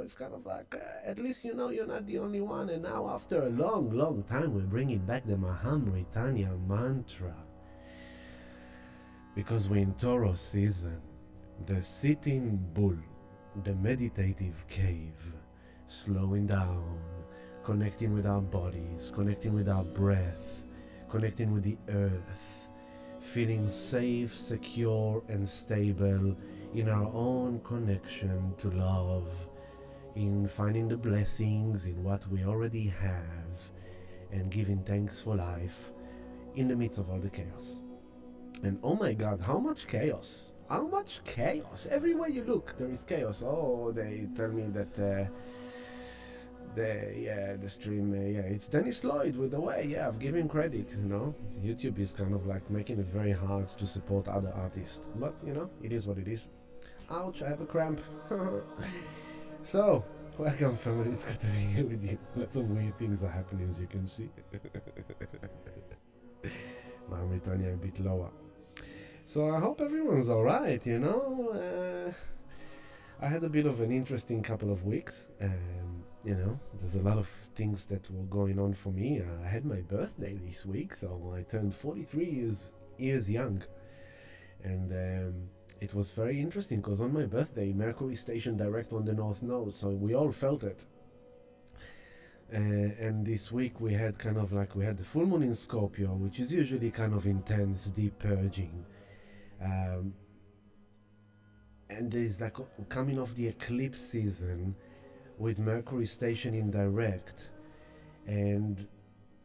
it's kind of like, at least you know you're not the only one. And now, after a long, long time, we're bringing back the Mahamritanya mantra. Because we're in Taurus season, the sitting bull, the meditative cave, slowing down, connecting with our bodies, connecting with our breath, connecting with the earth, feeling safe, secure, and stable in our own connection to love, in finding the blessings in what we already have, and giving thanks for life in the midst of all the chaos. And oh my god, how much chaos! How much chaos! Everywhere you look, there is chaos. Oh, they tell me that the stream, it's Dennis Lloyd with the way. Yeah, I've given him credit. YouTube is kind of like making it very hard to support other artists, but it is what it is. Ouch! I have a cramp. So, welcome, family. It's good to be here with you. Lots of weird things are happening, as you can see. Mauritania a bit lower. So I hope everyone's alright, I had a bit of an interesting couple of weeks. There's a lot of things that were going on for me. I had my birthday this week, so I turned 43 years young. And it was very interesting because on my birthday, Mercury stationed direct on the North Node, so we all felt it. And this week we had the full moon in Scorpio, which is usually kind of intense, deep purging. And there's like coming off the eclipse season with Mercury stationing direct, and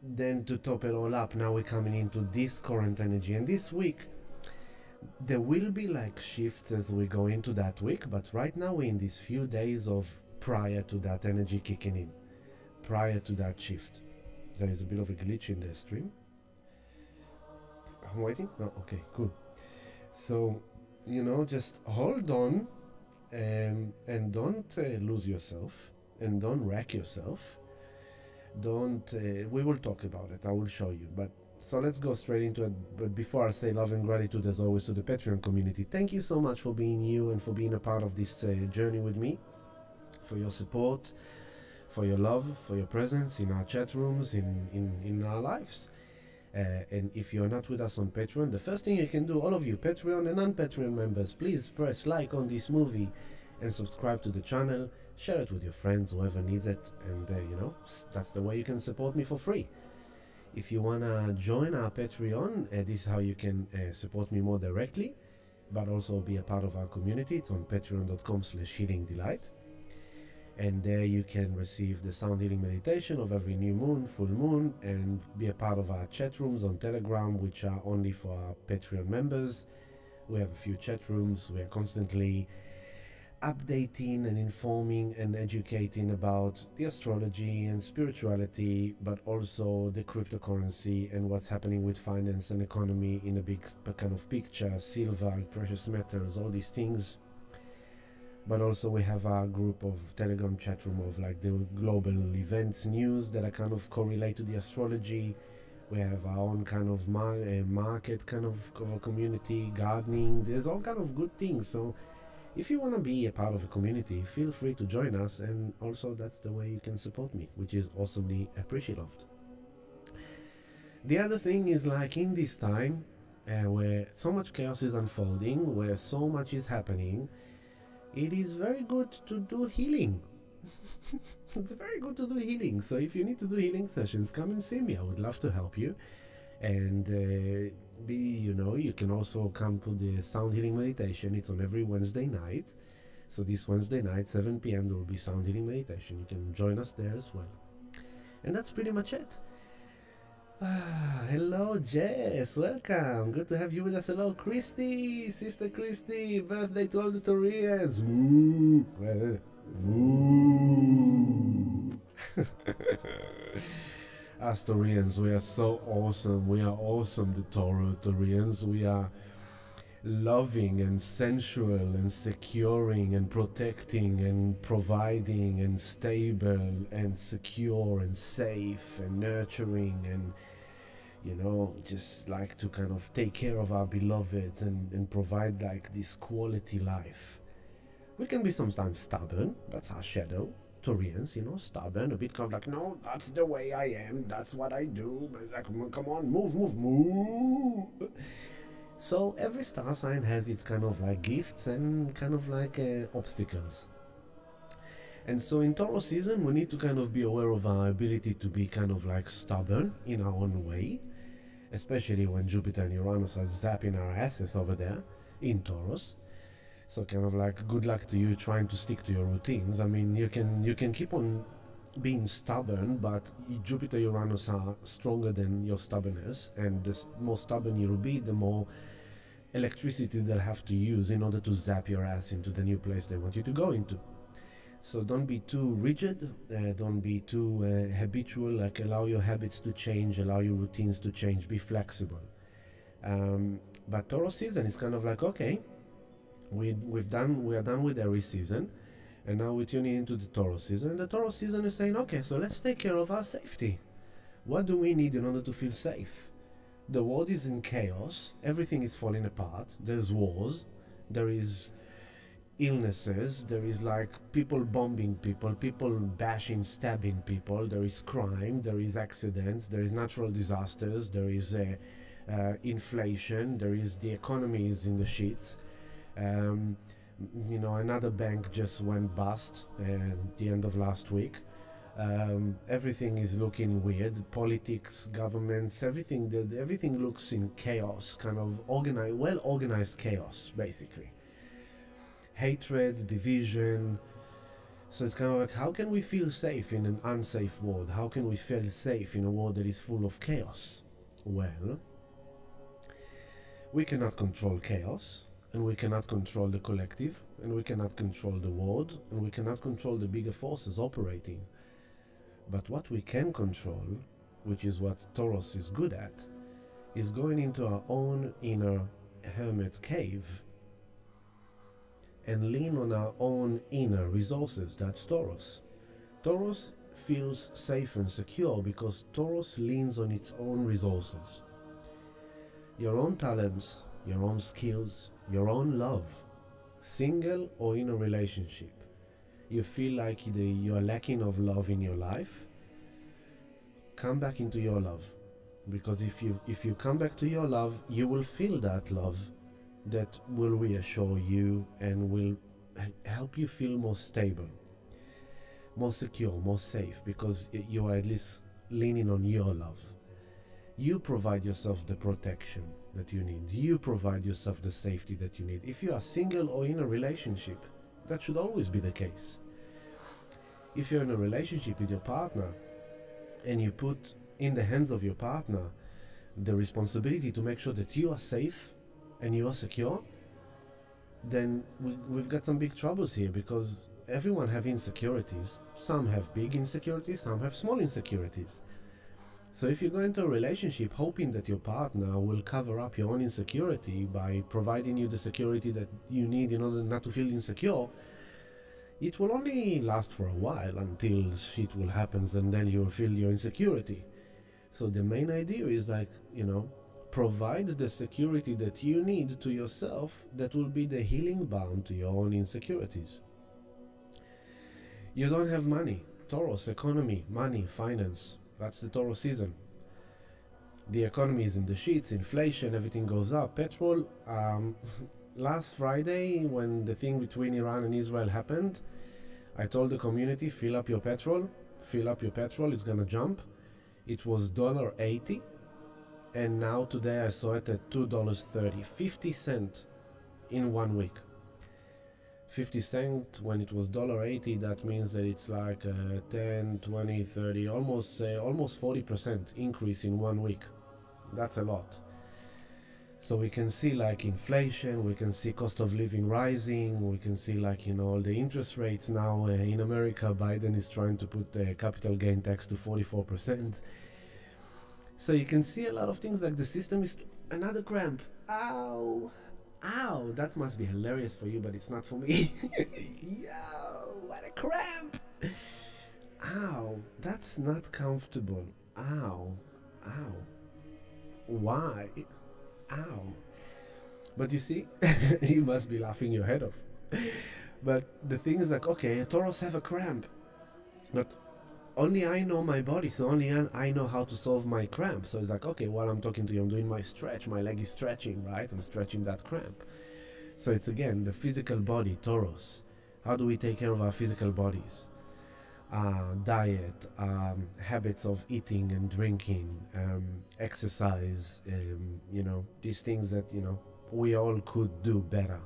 then to top it all up, now we're coming into this current energy. And this week there will be like shifts as we go into that week, but right now we're in these few days of prior to that energy kicking in, prior to that shift. There is a bit of a glitch in the stream. I'm waiting? No, okay, cool. So, just hold on, and don't lose yourself, and don't wreck yourself. We will talk about it, I will show you. But so let's go straight into it. But before I say love and gratitude as always to the Patreon community, thank you so much for being you and for being a part of this journey with me, for your support, for your love, for your presence in our chat rooms, in our lives. And if you're not with us on Patreon, the first thing you can do, all of you Patreon and non-Patreon members, please press like on this movie and subscribe to the channel. Share it with your friends, whoever needs it, and that's the way you can support me for free. If you wanna join our Patreon, this is how you can support me more directly, but also be a part of our community. It's on patreon.com/healingdelight. And there you can receive the sound healing meditation of every new moon, full moon, and be a part of our chat rooms on Telegram, which are only for our Patreon members. We have a few chat rooms. We are constantly updating and informing and educating about the astrology and spirituality, but also the cryptocurrency and what's happening with finance and economy in a big kind of picture, silver, precious metals, all these things. But also we have our group of Telegram chat room of like the global events news that are kind of correlate to the astrology. We have our own kind of market kind of a community, gardening. There's all kind of good things. So if you want to be a part of a community, feel free to join us. And also that's the way you can support me, which is awesomely appreciated. The other thing is like in this time where so much chaos is unfolding, where so much is happening, it is very good to do healing. It's very good to do healing. So if you need to do healing sessions, come and see me. I would love to help you. And you can also come to the sound healing meditation. It's on every Wednesday night. So this Wednesday night, 7 p.m. there will be sound healing meditation. You can join us there as well. And that's pretty much it. Hello Jess, welcome. Good to have you with us. Hello Christy, Sister Christy. Birthday to all the Taurians. Woo! Woo! Us Taurians, we are so awesome. We are awesome, the Taurians. We are loving and sensual and securing and protecting and providing and stable and secure and safe and nurturing and just like to kind of take care of our beloveds and provide like this quality life We can be sometimes stubborn. That's our shadow. Taurians, stubborn, a bit kind of like, no, that's the way I am, that's what I do. But like, come on, move, move, move. So every star sign has its kind of like gifts and kind of like obstacles. And so in Taurus season, we need to kind of be aware of our ability to be kind of like stubborn in our own way, especially when Jupiter and Uranus are zapping our asses over there in Taurus. So kind of like, good luck to you trying to stick to your routines. I mean, you can keep on being stubborn, but Jupiter Uranus are stronger than your stubbornness, and the more stubborn you'll be, the more electricity they'll have to use in order to zap your ass into the new place they want you to go into. So don't be too rigid, don't be too habitual, like allow your habits to change, allow your routines to change, be flexible. But Taurus season is kind of like, okay, we are done with Aries season, and now we're tuning into the Taurus season, and the Taurus season is saying, okay, so let's take care of our safety. What do we need in order to feel safe? The world is in chaos, everything is falling apart, there's wars, there is illnesses, there is like people bombing people, people bashing, stabbing people, there is crime, there is accidents, there is natural disasters, there is inflation, there is the economy is in the shits. Another bank just went bust at the end of last week. Everything is looking weird. Politics, governments, everything looks in chaos, kind of well-organized chaos, basically. Hatred, division. So it's kind of like, how can we feel safe in an unsafe world? How can we feel safe in a world that is full of chaos? Well, we cannot control chaos, and we cannot control the collective, and we cannot control the world, and we cannot control the bigger forces operating. But what we can control, which is what Taurus is good at, is going into our own inner hermit cave and lean on our own inner resources. That's Taurus. Taurus feels safe and secure because Taurus leans on its own resources. Your own talents, your own skills, your own love, single or in a relationship. You feel like you are lacking of love in your life, come back into your love. Because if you come back to your love, you will feel that love that will reassure you and will help you feel more stable, more secure, more safe, because you are at least leaning on your love. You provide yourself the protection that you need. You provide yourself the safety that you need. If you are single or in a relationship, that should always be the case. If you're in a relationship with your partner and you put in the hands of your partner the responsibility to make sure that you are safe and you are secure, then we've got some big troubles here, because everyone have insecurities. Some have big insecurities, some have small insecurities. So if you go into a relationship hoping that your partner will cover up your own insecurity by providing you the security that you need in order not to feel insecure, it will only last for a while until shit will happen, and then you will feel your insecurity. So the main idea is like, provide the security that you need to yourself that will be the healing balm to your own insecurities. You don't have money. Taurus, economy, money, finance. That's the Taurus season. The economy is in the shits, inflation, everything goes up. Petrol, last Friday when the thing between Iran and Israel happened, I told the community, fill up your petrol, it's gonna jump. It was $1.80, and now today I saw it at $2.30, 50 cents in 1 week. 50 cents when it was $1.80, that means that it's like 10, 20, 30, almost 40% increase in 1 week. That's a lot. So we can see like inflation, we can see cost of living rising, we can see like, all the interest rates now in America. Biden is trying to put the capital gain tax to 44%. So you can see a lot of things like the system is another cramp. Ow, that must be hilarious for you, but it's not for me. Yo, what a cramp. Ow, that's not comfortable. Ow. Why? Ow. But you see, you must be laughing your head off. But the thing is like, okay, a Taurus have a cramp, but only I know my body, so only I know how to solve my cramp. So it's like, okay, while I'm talking to you, I'm doing my stretch, my leg is stretching, right? I'm stretching that cramp. So it's again the physical body, Taurus. How do we take care of our physical bodies? Diet, habits of eating and drinking, exercise, these things that, we all could do better.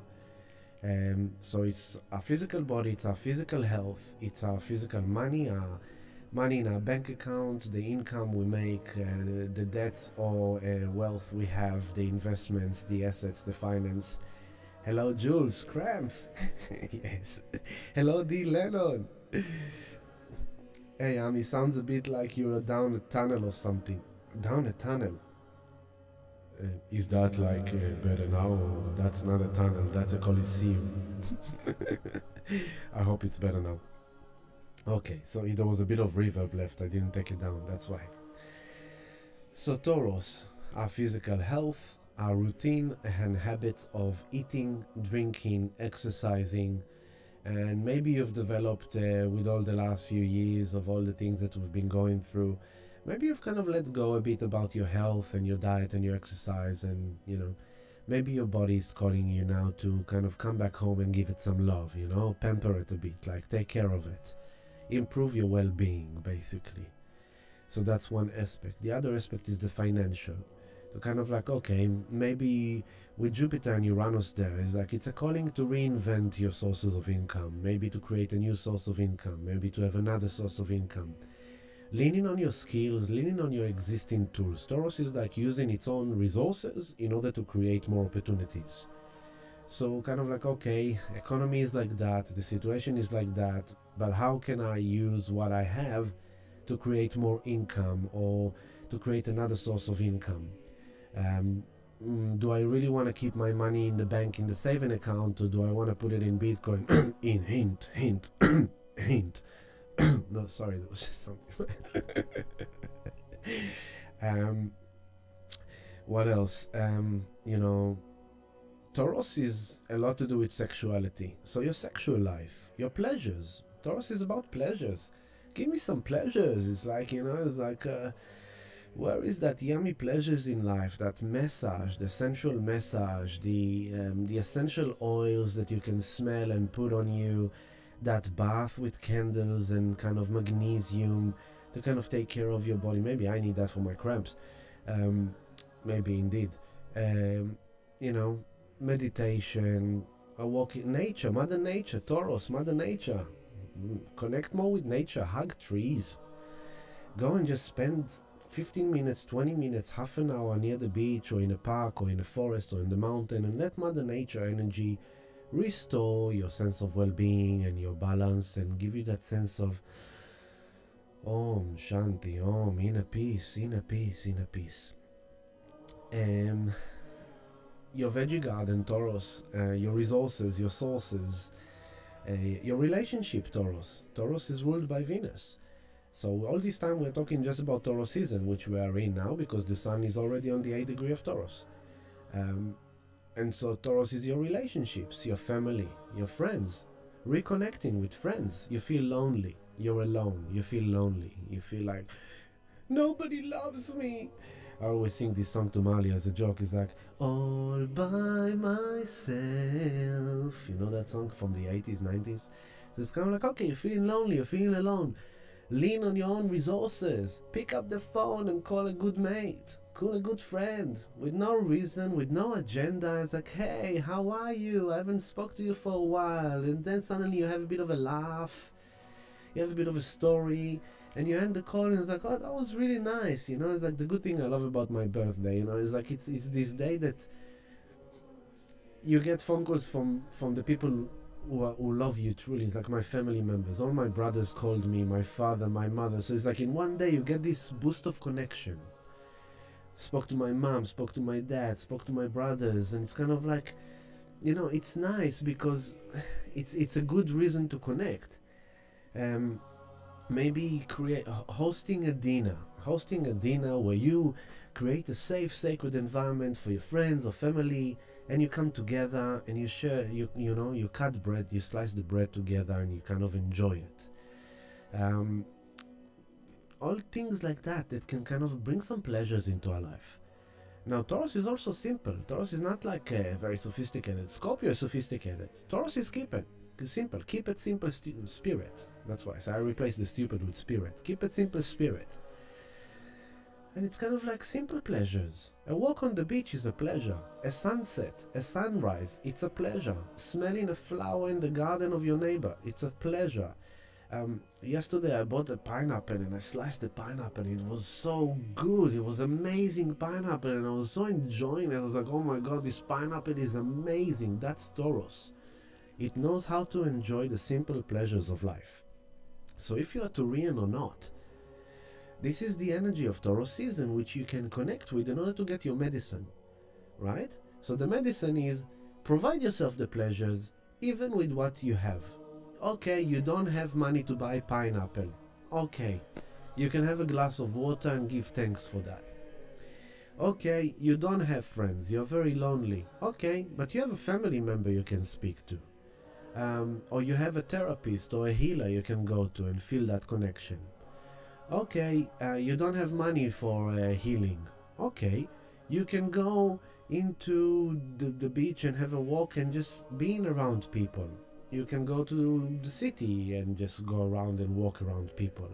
So it's our physical body, it's our physical health, it's our physical money, our money in our bank account, the income we make, the debts or wealth we have, the investments, the assets, the finance. Hello, Jules, cramps. Yes. Hello, D. Lennon. Hey, Ami, sounds a bit like you're down a tunnel or something. Down a tunnel. Is that like better now? Or that's not a tunnel, that's a coliseum. I hope it's better now. Okay, so there was a bit of reverb left, I didn't take it down, that's why. So Taurus, our physical health, our routine and habits of eating, drinking, exercising, and maybe you've developed with all the last few years of all the things that we've been going through, maybe you've kind of let go a bit about your health and your diet and your exercise, and maybe your body is calling you now to kind of come back home and give it some love, pamper it a bit, like take care of it, improve your well-being basically. So that's one aspect. The other aspect is the financial. To kind of like, okay, maybe with Jupiter and Uranus there, is like it's a calling to reinvent your sources of income, maybe to create a new source of income, maybe to have another source of income. Leaning on your skills, leaning on your existing tools. Taurus is like using its own resources in order to create more opportunities. So kind of like, okay, economy is like that, the situation is like that, but how can I use what I have to create more income or to create another source of income? Do I really want to keep my money in the bank in the saving account, or do I want to put it in Bitcoin? In hint, hint. No, sorry, that was just something. What else? Taurus is a lot to do with sexuality. So your sexual life, your pleasures. Taurus is about pleasures. Give me some pleasures. It's like, where is that yummy pleasures in life, that massage, the sensual massage, the essential oils that you can smell and put on you, that bath with candles and kind of magnesium to kind of take care of your body. Maybe I need that for my cramps. Maybe indeed. Meditation, a walk in nature, Mother Nature, Taurus, Mother Nature. Connect more with nature, hug trees. Go and just spend 15 minutes, 20 minutes, half an hour near the beach or in a park or in a forest or in the mountain, and let Mother Nature energy restore your sense of well-being and your balance and give you that sense of Om Shanti, Om, inner peace, inner peace, inner peace. Your veggie garden, Taurus, your resources, your sources, your relationship, Taurus. Taurus is ruled by Venus. So all this time we're talking just about Taurus season, which we are in now because the sun is already on the 8th degree of Taurus. And so Taurus is your relationships, your family, your friends, reconnecting with friends. You feel lonely, you're alone, you feel lonely, you feel like nobody loves me. I always sing this song to Mali as a joke. It's like, all by myself. You know that song from the 80s, 90s? So it's kind of like, okay, you're feeling lonely, you're feeling alone. Lean on your own resources. Pick up the phone and call a good mate. Call a good friend. With no reason, with no agenda. It's like, hey, how are you? I haven't spoke to you for a while. And then suddenly you have a bit of a laugh. You have a bit of a story. And you end the call and it's like, oh, that was really nice. It's like the good thing I love about my birthday. It's like it's this day that you get phone calls from the people who love you truly. It's like my family members. All my brothers called me, my father, my mother. So it's like in one day you get this boost of connection. Spoke to my mom, spoke to my dad, spoke to my brothers, and it's kind of like, it's nice because it's a good reason to connect. Maybe hosting a dinner where you create a safe, sacred environment for your friends or family, and you come together and you share, you cut bread, you slice the bread together, and you kind of enjoy it. All things like that can kind of bring some pleasures into our life. Now, Taurus is also simple. Taurus is not like very sophisticated. Scorpio is sophisticated. Taurus is simple. Keep it simple, spirit. That's why. So I replace the stupid with spirit. Keep it simple, spirit. And it's kind of like simple pleasures. A walk on the beach is a pleasure. A sunset, a sunrise, it's a pleasure. Smelling a flower in the garden of your neighbor, it's a pleasure. Yesterday I bought a pineapple and I sliced the pineapple. It was so good. It was amazing pineapple and I was so enjoying it. I was like, oh my god, this pineapple is amazing. That's Taurus. It knows how to enjoy the simple pleasures of life. So if you are Taurian or not, this is the energy of Taurus season which you can connect with in order to get your medicine, right? So the medicine is provide yourself the pleasures even with what you have. Okay, you don't have money to buy pineapple. Okay, you can have a glass of water and give thanks for that. Okay, you don't have friends, you're very lonely. Okay, but you have a family member you can speak to. Or you have a therapist or a healer you can go to and feel that connection. Okay, you don't have money for healing. Okay, you can go into the beach and have a walk and just being around people. You can go to the city and just go around and walk around people.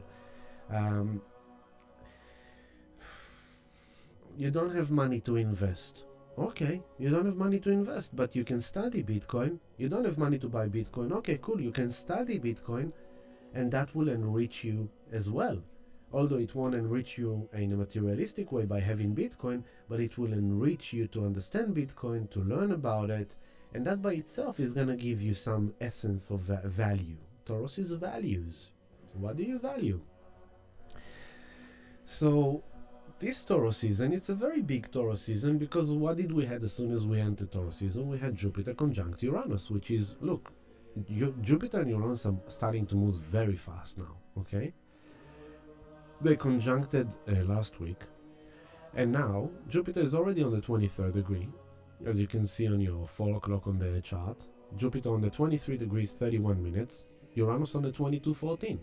You don't have money to invest. Okay, you don't have money to invest, but you can study Bitcoin. You don't have money to buy Bitcoin. Okay, cool, you can study Bitcoin, and that will enrich you as well. Although it won't enrich you in a materialistic way by having Bitcoin, but it will enrich you to understand Bitcoin, to learn about it, and that by itself is going to give you some essence of value. Taurus is values. What do you value? So this Taurus season, it's a very big Taurus season, because what did we have as soon as we entered Taurus season? We had Jupiter conjunct Uranus, which is, look, Jupiter and Uranus are starting to move very fast now, okay? They conjuncted last week, and now Jupiter is already on the 23rd degree, as you can see on your 4 o'clock on the chart. Jupiter on the 23 degrees 31 minutes, Uranus on the 22:14.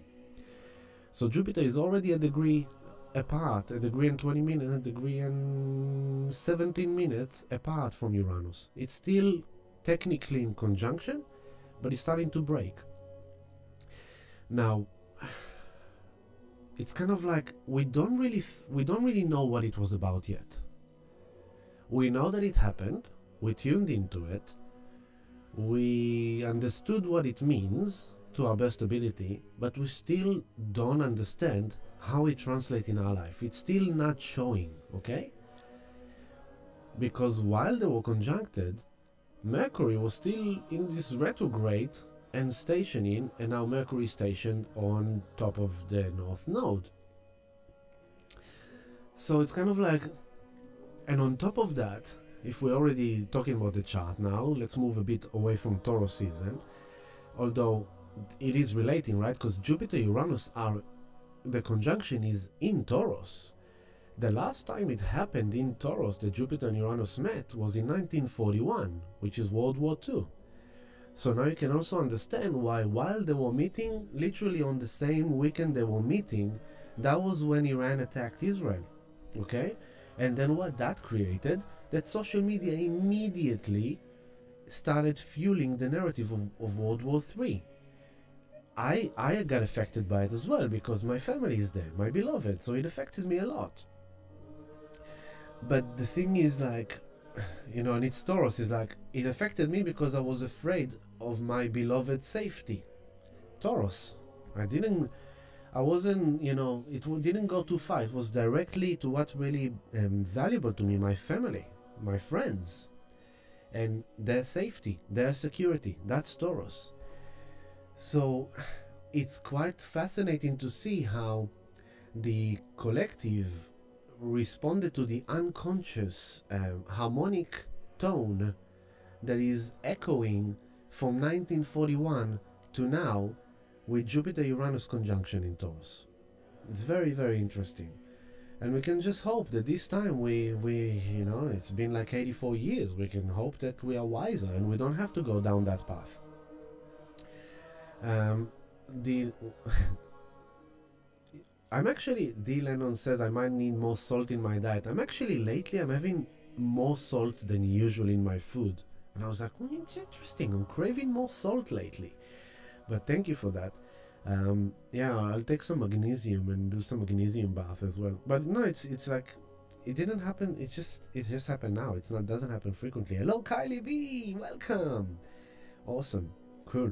So Jupiter is already a degree apart, a degree and 20 minutes, a degree and 17 minutes apart from Uranus. It's still technically in conjunction, but it's starting to break. Now, it's kind of like we don't really know what it was about yet. We know that it happened, we tuned into it, we understood what it means to our best ability, but we still don't understand how it translates in our life. It's still not showing, okay? Because while they were conjuncted, Mercury was still in this retrograde and stationing, and now Mercury is stationed on top of the North Node. So it's kind of like, and on top of that, if we're already talking about the chart now, let's move a bit away from Taurus season, although it is relating, right? Because Jupiter Uranus the conjunction is in Taurus. The last time it happened in Taurus, the Jupiter and Uranus met, was in 1941, which is World War II. So now you can also understand why, while they were meeting, literally on the same weekend they were meeting, that was when Iran attacked Israel, okay? And then what that created, that social media immediately started fueling the narrative of World War III. I got affected by it as well, because my family is there, my beloved, so it affected me a lot. But the thing is, like, and it's Taurus, is like, it affected me because I was afraid of my beloved's safety. Taurus. I wasn't, it didn't go too far. It was directly to what really valuable to me, my family, my friends, and their safety, their security. That's Taurus. So it's quite fascinating to see how the collective responded to the unconscious harmonic tone that is echoing from 1941 to now with Jupiter-Uranus conjunction in Taurus. It's very, very interesting. And we can just hope that this time we it's been like 84 years. We can hope that we are wiser and we don't have to go down that path. The I'm actually, D. Lennon said I might need more salt in my diet. I'm having more salt than usual in my food. And I was like, it's interesting. I'm craving more salt lately. But thank you for that. I'll take some magnesium and do some magnesium bath as well. But no, it's like it didn't happen. It just happened now. It doesn't happen frequently. Hello, Kylie B. Welcome. Awesome. Cool.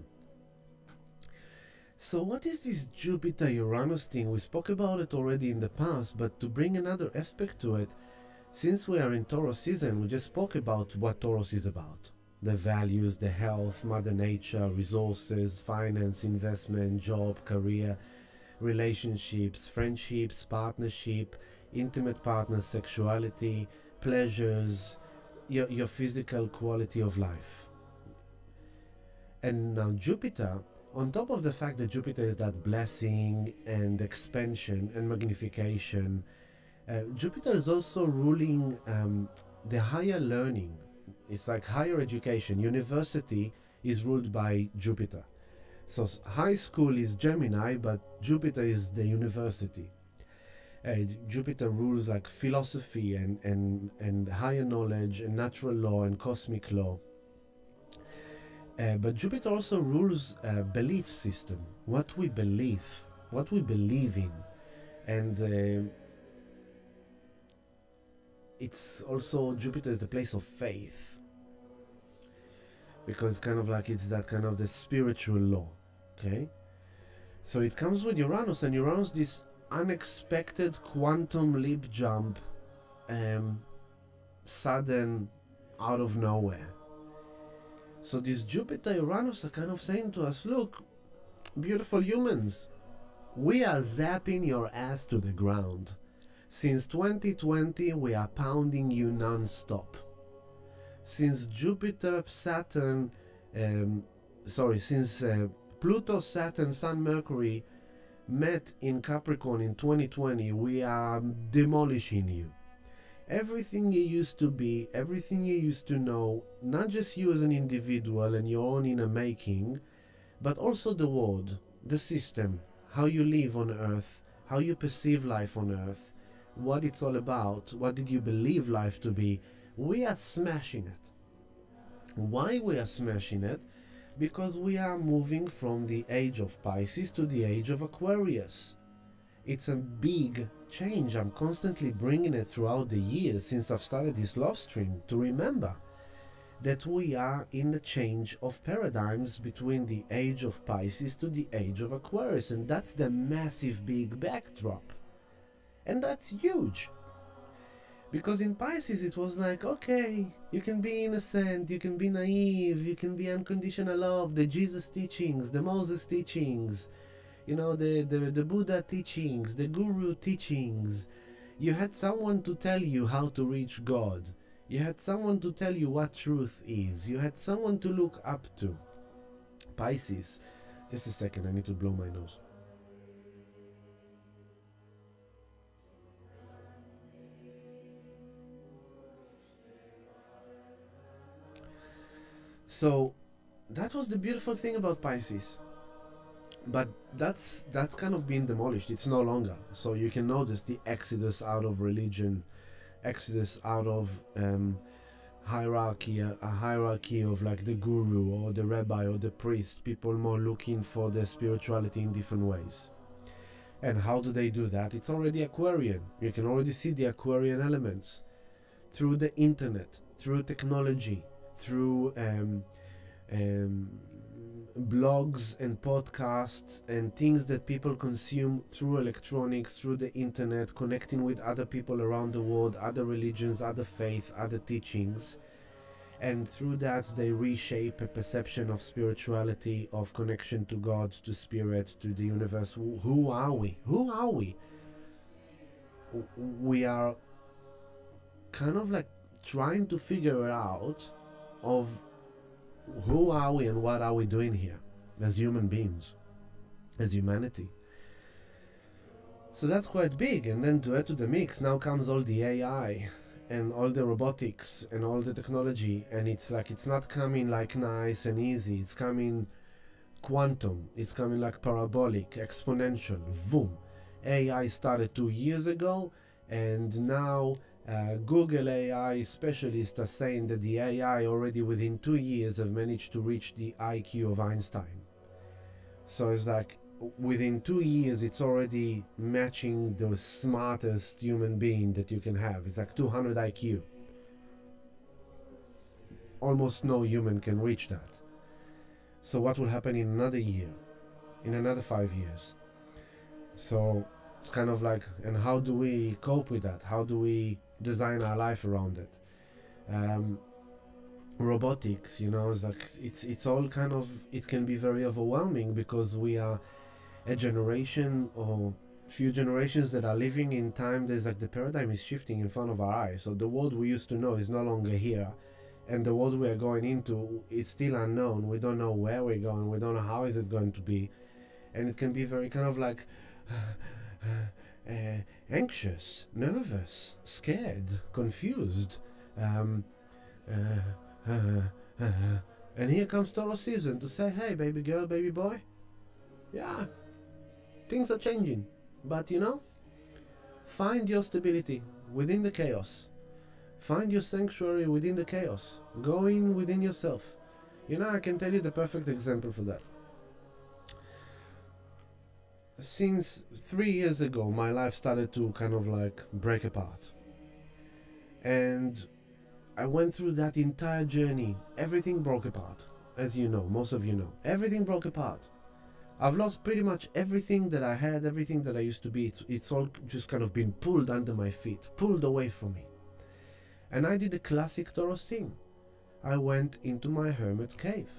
So what is this Jupiter-Uranus thing? We spoke about it already in the past, but to bring another aspect to it, since we are in Taurus season, we just spoke about what Taurus is about. The values, the health, Mother Nature, resources, finance, investment, job, career, relationships, friendships, partnership, intimate partners, sexuality, pleasures, your physical quality of life. And now Jupiter, on top of the fact that Jupiter is that blessing and expansion and magnification, Jupiter is also ruling the higher learning. It's like higher education. University is ruled by Jupiter. So high school is Gemini, but Jupiter is the university. Jupiter rules like philosophy and higher knowledge and natural law and cosmic law. But Jupiter also rules belief system, what we believe in. And it's also, Jupiter is the place of faith. Because kind of like it's that kind of the spiritual law, okay? So it comes with Uranus, and Uranus, this unexpected quantum leap jump, sudden, out of nowhere. So this Jupiter-Uranus are kind of saying to us, look, beautiful humans, we are zapping your ass to the ground. Since 2020, we are pounding you non-stop. Since Pluto, Saturn, Sun, Mercury met in Capricorn in 2020, we are demolishing you. Everything you used to be, everything you used to know, not just you as an individual and your own inner making, but also the world, the system, how you live on Earth, how you perceive life on Earth, what it's all about, what did you believe life to be. We are smashing it. Why we are smashing it? Because we are moving from the age of Pisces to the age of Aquarius. It's a big change. I'm constantly bringing it throughout the years since I've started this love stream to remember that we are in the change of paradigms between the age of Pisces to the age of Aquarius, and that's the massive big backdrop. And that's huge. Because in Pisces it was like, okay, you can be innocent, you can be naive, you can be unconditional love, the Jesus teachings, the Moses teachings, the Buddha teachings, the Guru teachings. You had someone to tell you how to reach God. You had someone to tell you what truth is. You had someone to look up to. Pisces. Just a second, I need to blow my nose. So that was the beautiful thing about Pisces. But that's kind of been demolished. It's no longer. So you can notice the exodus out of religion, exodus out of hierarchy, a hierarchy of like the guru or the rabbi or the priest, people more looking for their spirituality in different ways. And how do they do that? It's already Aquarian. You can already see the Aquarian elements through the internet, through technology, through blogs and podcasts and things that people consume through electronics, through the internet, connecting with other people around the world, other religions, other faith, other teachings. And through that they reshape a perception of spirituality, of connection to God, to spirit, to the universe. Who are we? Who are we? We are kind of like trying to figure out of who are we and what are we doing here as human beings, as humanity. So that's quite big. And then to add to the mix, now comes all the AI and all the robotics and all the technology, and it's like it's not coming like nice and easy. It's coming quantum. It's coming like parabolic, exponential. Boom. AI started 2 years ago, and now Google AI specialists are saying that the AI already within 2 years have managed to reach the IQ of Einstein. So it's like within 2 years it's already matching the smartest human being that you can have. It's like 200 IQ. Almost no human can reach that. So what will happen in another year, in another 5 years? So it's kind of like, and how do we cope with that? How do we design our life around it? Robotics, you know, it's like it's all kind of, it can be very overwhelming because we are a generation or few generations that are living in time. There's like the paradigm is shifting in front of our eyes. So the world we used to know is no longer here, and the world we are going into is still unknown. We don't know where we're going. We don't know how is it going to be, and it can be very kind of like anxious, nervous, scared, confused. And here comes Taurus season to say, hey, baby girl, baby boy, yeah, things are changing, but you know, find your stability within the chaos. Find your sanctuary within the chaos. Go in within yourself. You know, I can tell you the perfect example for that. Since 3 years ago, my life started to kind of like break apart. And I went through that entire journey. Everything broke apart. As you know, most of you know. Everything broke apart. I've lost pretty much everything that I had, everything that I used to be. It's all just kind of been pulled under my feet, pulled away from me. And I did the classic Taurus thing. I went into my hermit cave.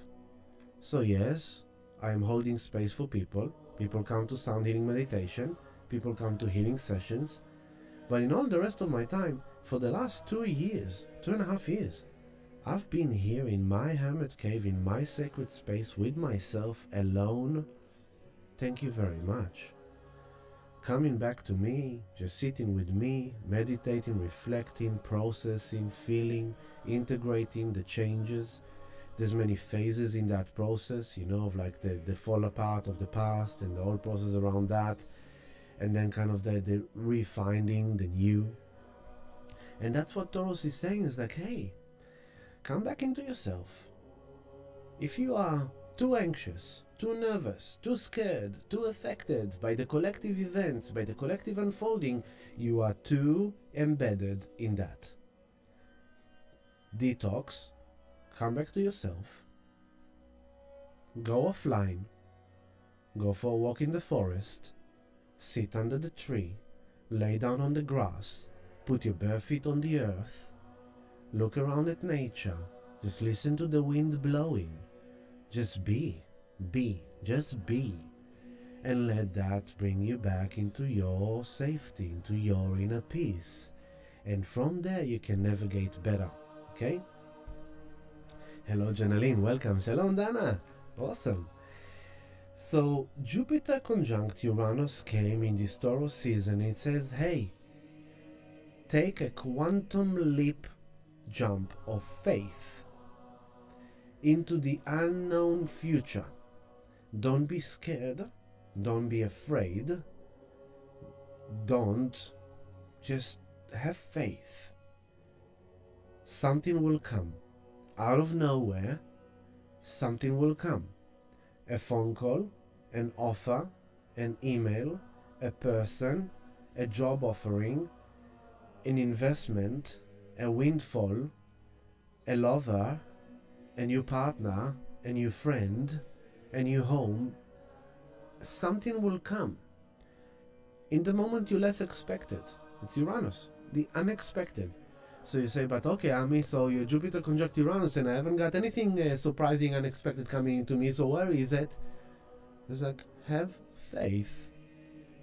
So yes, I am holding space for people. People come to sound healing meditation. People come to healing sessions. But in all the rest of my time, for the last 2 years, 2.5 years, I've been here in my hermit cave, in my sacred space, with myself, alone. Thank you very much. Coming back to me, just sitting with me, meditating, reflecting, processing, feeling, integrating the changes. There's many phases in that process, you know, of like the fall apart of the past and the whole process around that. And then kind of the refinding the new. And that's what Taurus is saying, is like, hey, come back into yourself. If you are too anxious, too nervous, too scared, too affected by the collective events, by the collective unfolding, you are too embedded in that. Detox, come back to yourself, go offline, go for a walk in the forest, sit under the tree, lay down on the grass, put your bare feet on the earth, look around at nature, just listen to the wind blowing, just be, just be, and let that bring you back into your safety, into your inner peace, and from there you can navigate better, okay? Hello Janaline, welcome. Shalom Dana, awesome. So Jupiter conjunct Uranus came in this Taurus season. It says, hey, take a quantum leap jump of faith into the unknown future. Don't be scared. Don't be afraid. Don't, just have faith. Something will come. Out of nowhere, something will come. A phone call, an offer, an email, a person, a job offering, an investment, a windfall, a lover, a new partner, a new friend, a new home. Something will come in the moment you less expect it. It's Uranus, the unexpected. So you say, but okay, Ami, so your Jupiter conjunct Uranus and I haven't got anything surprising, unexpected coming into me, so where is it? It's like, have faith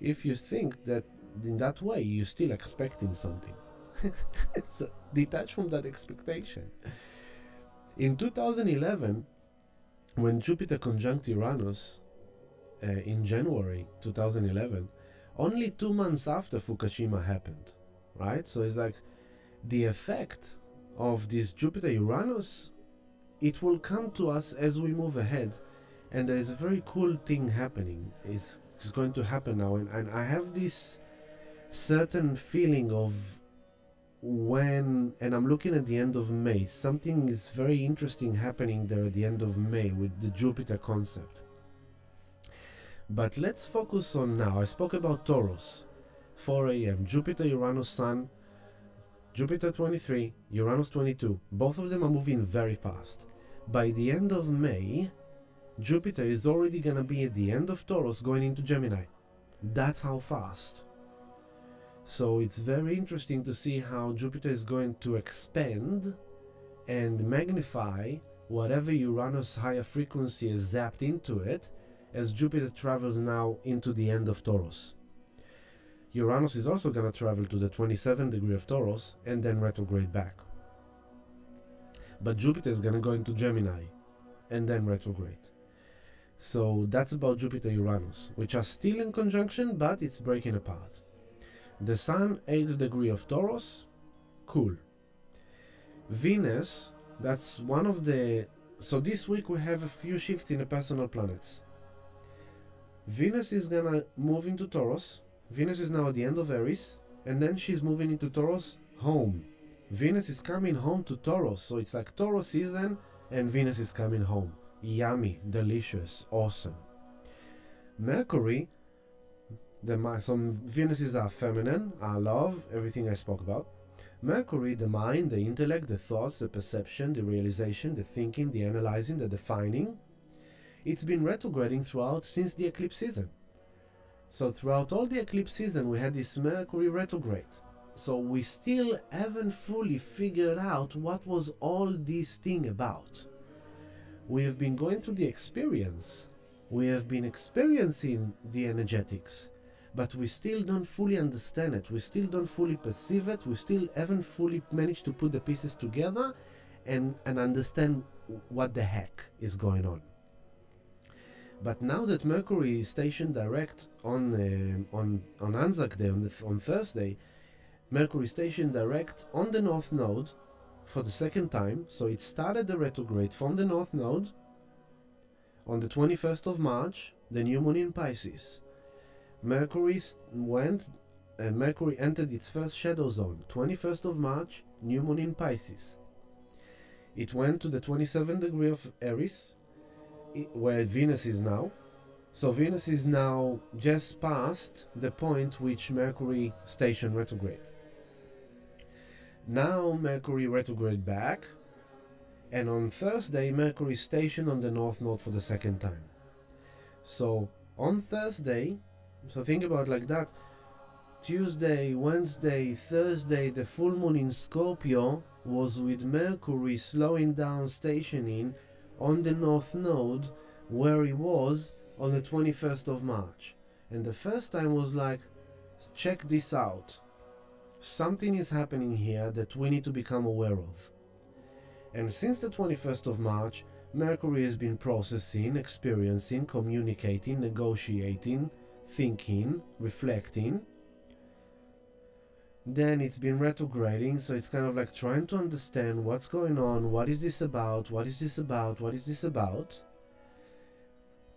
if you think that in that way you're still expecting something. So detach from that expectation. In 2011, when Jupiter conjunct Uranus, in January 2011, only 2 months after Fukushima happened, right? So it's like the effect of this Jupiter-Uranus, it will come to us as we move ahead. And there is a very cool thing happening. It's going to happen now. And I have this certain feeling of when, and I'm looking at the end of May, something is very interesting happening there at the end of May with the Jupiter concept. But let's focus on now. I spoke about Taurus, 4 a.m., Jupiter, Uranus, Sun, Jupiter 23, Uranus 22. Both of them are moving very fast. By the end of May, Jupiter is already going to be at the end of Taurus going into Gemini. That's how fast. So it's very interesting to see how Jupiter is going to expand and magnify whatever Uranus higher frequency is zapped into it as Jupiter travels now into the end of Taurus. Uranus is also going to travel to the 27th degree of Taurus and then retrograde back. But Jupiter is going to go into Gemini and then retrograde. So that's about Jupiter-Uranus, which are still in conjunction, but it's breaking apart. The Sun, 8th degree of Taurus, cool. Venus, that's one of the... So this week we have a few shifts in the personal planets. Venus is gonna move into Taurus. Venus is now at the end of Aries, and then she's moving into Taurus home. Venus is coming home to Taurus, so it's like Taurus season, and Venus is coming home. Yummy, delicious, awesome. Mercury, some Venuses are feminine, are love, everything I spoke about. Mercury, the mind, the intellect, the thoughts, the perception, the realization, the thinking, the analyzing, the defining. It's been retrograding throughout since the eclipse season. So throughout all the eclipse season we had this Mercury retrograde. So we still haven't fully figured out what was all this thing about. We have been going through the experience. We have been experiencing the energetics, but we still don't fully understand it. We still don't fully perceive it. We still haven't fully managed to put the pieces together and understand what the heck is going on. But now that Mercury is stationed direct on Anzac Day, on Thursday, Mercury is stationed direct on the North Node for the second time. So it started the retrograde from the North Node on the 21st of March, the new moon in Pisces. Mercury entered its first shadow zone, 21st of March, new moon in Pisces. It went to the 27th degree of Aries, where Venus is now. So Venus is now just past the point which Mercury stationed retrograde. Now Mercury retrograde back, and on Thursday Mercury stationed on the North Node for the second time. So on Thursday, so think about it like that, Tuesday, Wednesday, Thursday, the full moon in Scorpio was with Mercury slowing down, stationing on the North Node where he was on the 21st of March. And the first time was like, check this out. Something is happening here that we need to become aware of. And since the 21st of March, Mercury has been processing, experiencing, communicating, negotiating, thinking, reflecting. Then it's been retrograding, so it's kind of like trying to understand what's going on, what is this about, what is this about, what is this about.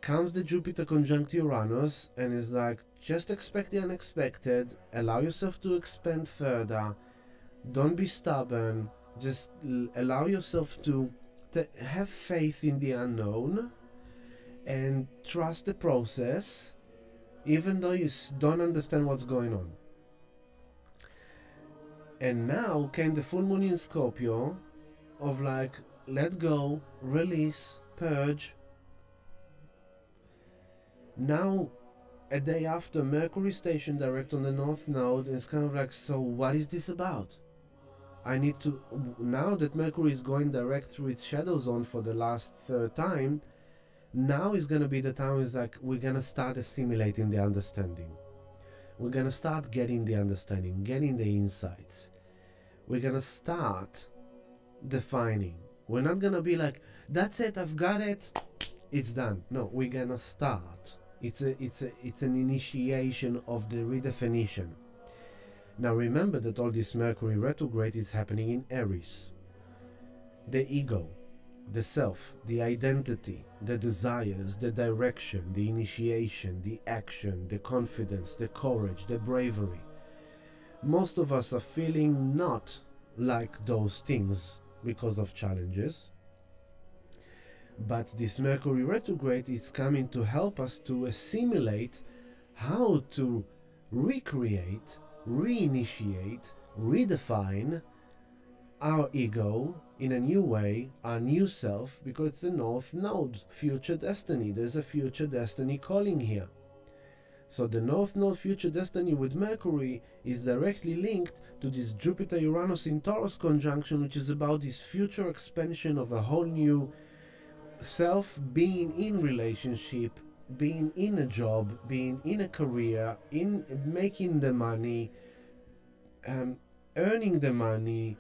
Comes the Jupiter conjunct Uranus and is like, just expect the unexpected, allow yourself to expand further, don't be stubborn, just allow yourself to have faith in the unknown and trust the process, even though you don't understand what's going on. And now came the full moon in Scorpio of like, let go, release, purge. Now, a day after, Mercury stationed direct on the North Node, and it's kind of like, so what is this about? I need to, now that Mercury is going direct through its shadow zone for the last third time, now is going to be the time it's like, we're going to start assimilating the understanding. We're going to start getting the understanding, getting the insights. We're going to start defining. We're not going to be like, that's it, I've got it, it's done. No, we're going to start It's an initiation of the redefinition. Now remember that all this Mercury retrograde is happening in Aries. The ego, the self, the identity, the desires, the direction, the initiation, the action, the confidence, the courage, the bravery. Most of us are feeling not like those things because of challenges. But this Mercury retrograde is coming to help us to assimilate how to recreate, reinitiate, redefine our ego in a new way, our new self, because it's the North Node, future destiny. There's a future destiny calling here. So the North Node future destiny with Mercury is directly linked to this Jupiter-Uranus in Taurus conjunction, which is about this future expansion of a whole new self, being in relationship, being in a job, being in a career, in making the money, earning the money,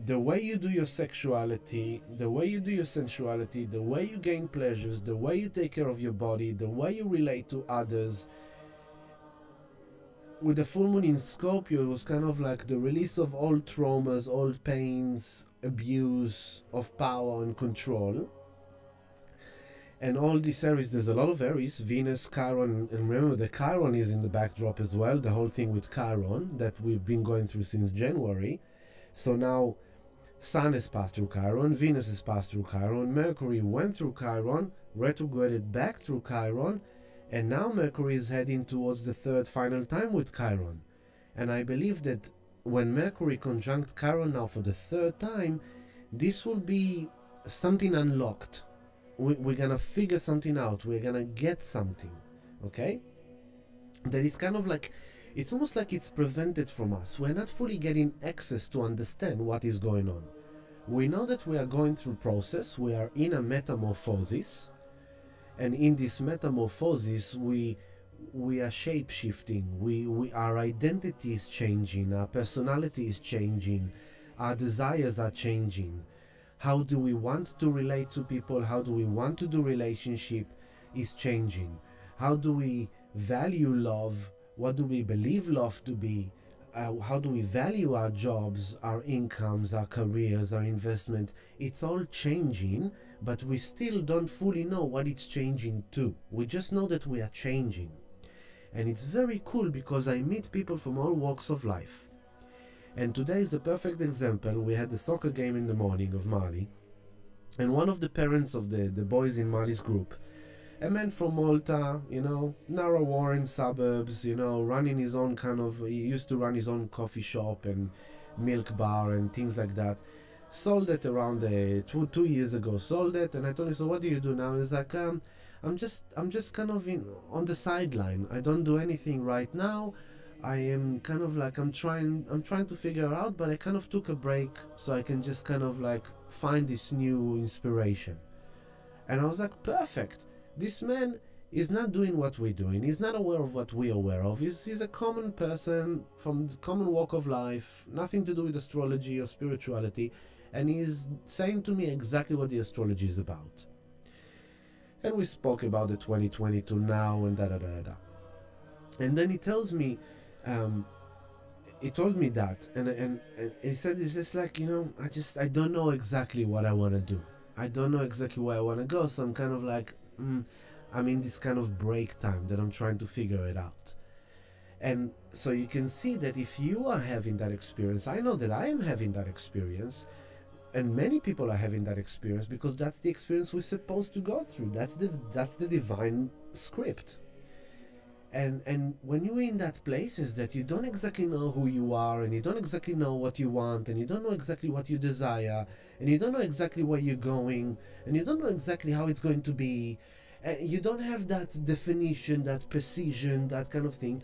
the way you do your sexuality, the way you do your sensuality, the way you gain pleasures, the way you take care of your body, the way you relate to others. With the full moon in Scorpio, it was kind of like the release of old traumas, old pains, abuse of power and control. And all these Aries, there's a lot of Aries, Venus, Chiron, and remember the Chiron is in the backdrop as well, the whole thing with Chiron that we've been going through since January. So now Sun has passed through Chiron, Venus has passed through Chiron, Mercury went through Chiron, retrograded back through Chiron, and now Mercury is heading towards the third final time with Chiron. And I believe that when Mercury conjunct Chiron now for the third time, this will be something unlocked. We're gonna figure something out, we're gonna get something, okay? That is kind of like, it's almost like it's prevented from us. We're not fully getting access to understand what is going on. We know that we are going through process, we are in a metamorphosis, and in this metamorphosis we are shape-shifting, our identity is changing, our personality is changing, our desires are changing. How do we want to relate to people? How do we want to do relationship is changing. How do we value love? What do we believe love to be? How do we value our jobs, our incomes, our careers, our investment? It's all changing, but we still don't fully know what it's changing to. We just know that we are changing. And it's very cool because I meet people from all walks of life. And today is the perfect example. We had the soccer game in the morning of Mali, and one of the parents of the boys in Mali's group, a man from Malta, Narrow Warren suburbs, running his own he used to run his own coffee shop and milk bar and things like that. Sold it around 2 years ago, sold it, and I told him, so what do you do now? He's like, I'm just kind of on the sideline. I don't do anything right now. I am kind of like, I'm trying to figure out, but I kind of took a break so I can just kind of like find this new inspiration. And I was like, perfect. This man is not doing what we're doing. He's not aware of what we're aware of. He's a common person from the common walk of life, nothing to do with astrology or spirituality. And he's saying to me exactly what the astrology is about. And we spoke about the 2022 now and da-da-da-da. And then he tells me, he told me that, and he said, it's just like, I don't know exactly what I want to do. I don't know exactly where I want to go, so I'm kind of like, I'm in this kind of break time that I'm trying to figure it out. And so you can see that if you are having that experience, I know that I am having that experience, and many people are having that experience, because that's the experience we're supposed to go through. That's the divine script. And when you're in that place is that you don't exactly know who you are, and you don't exactly know what you want, and you don't know exactly what you desire, and you don't know exactly where you're going, and you don't know exactly how it's going to be, and you don't have that definition, that precision, that kind of thing.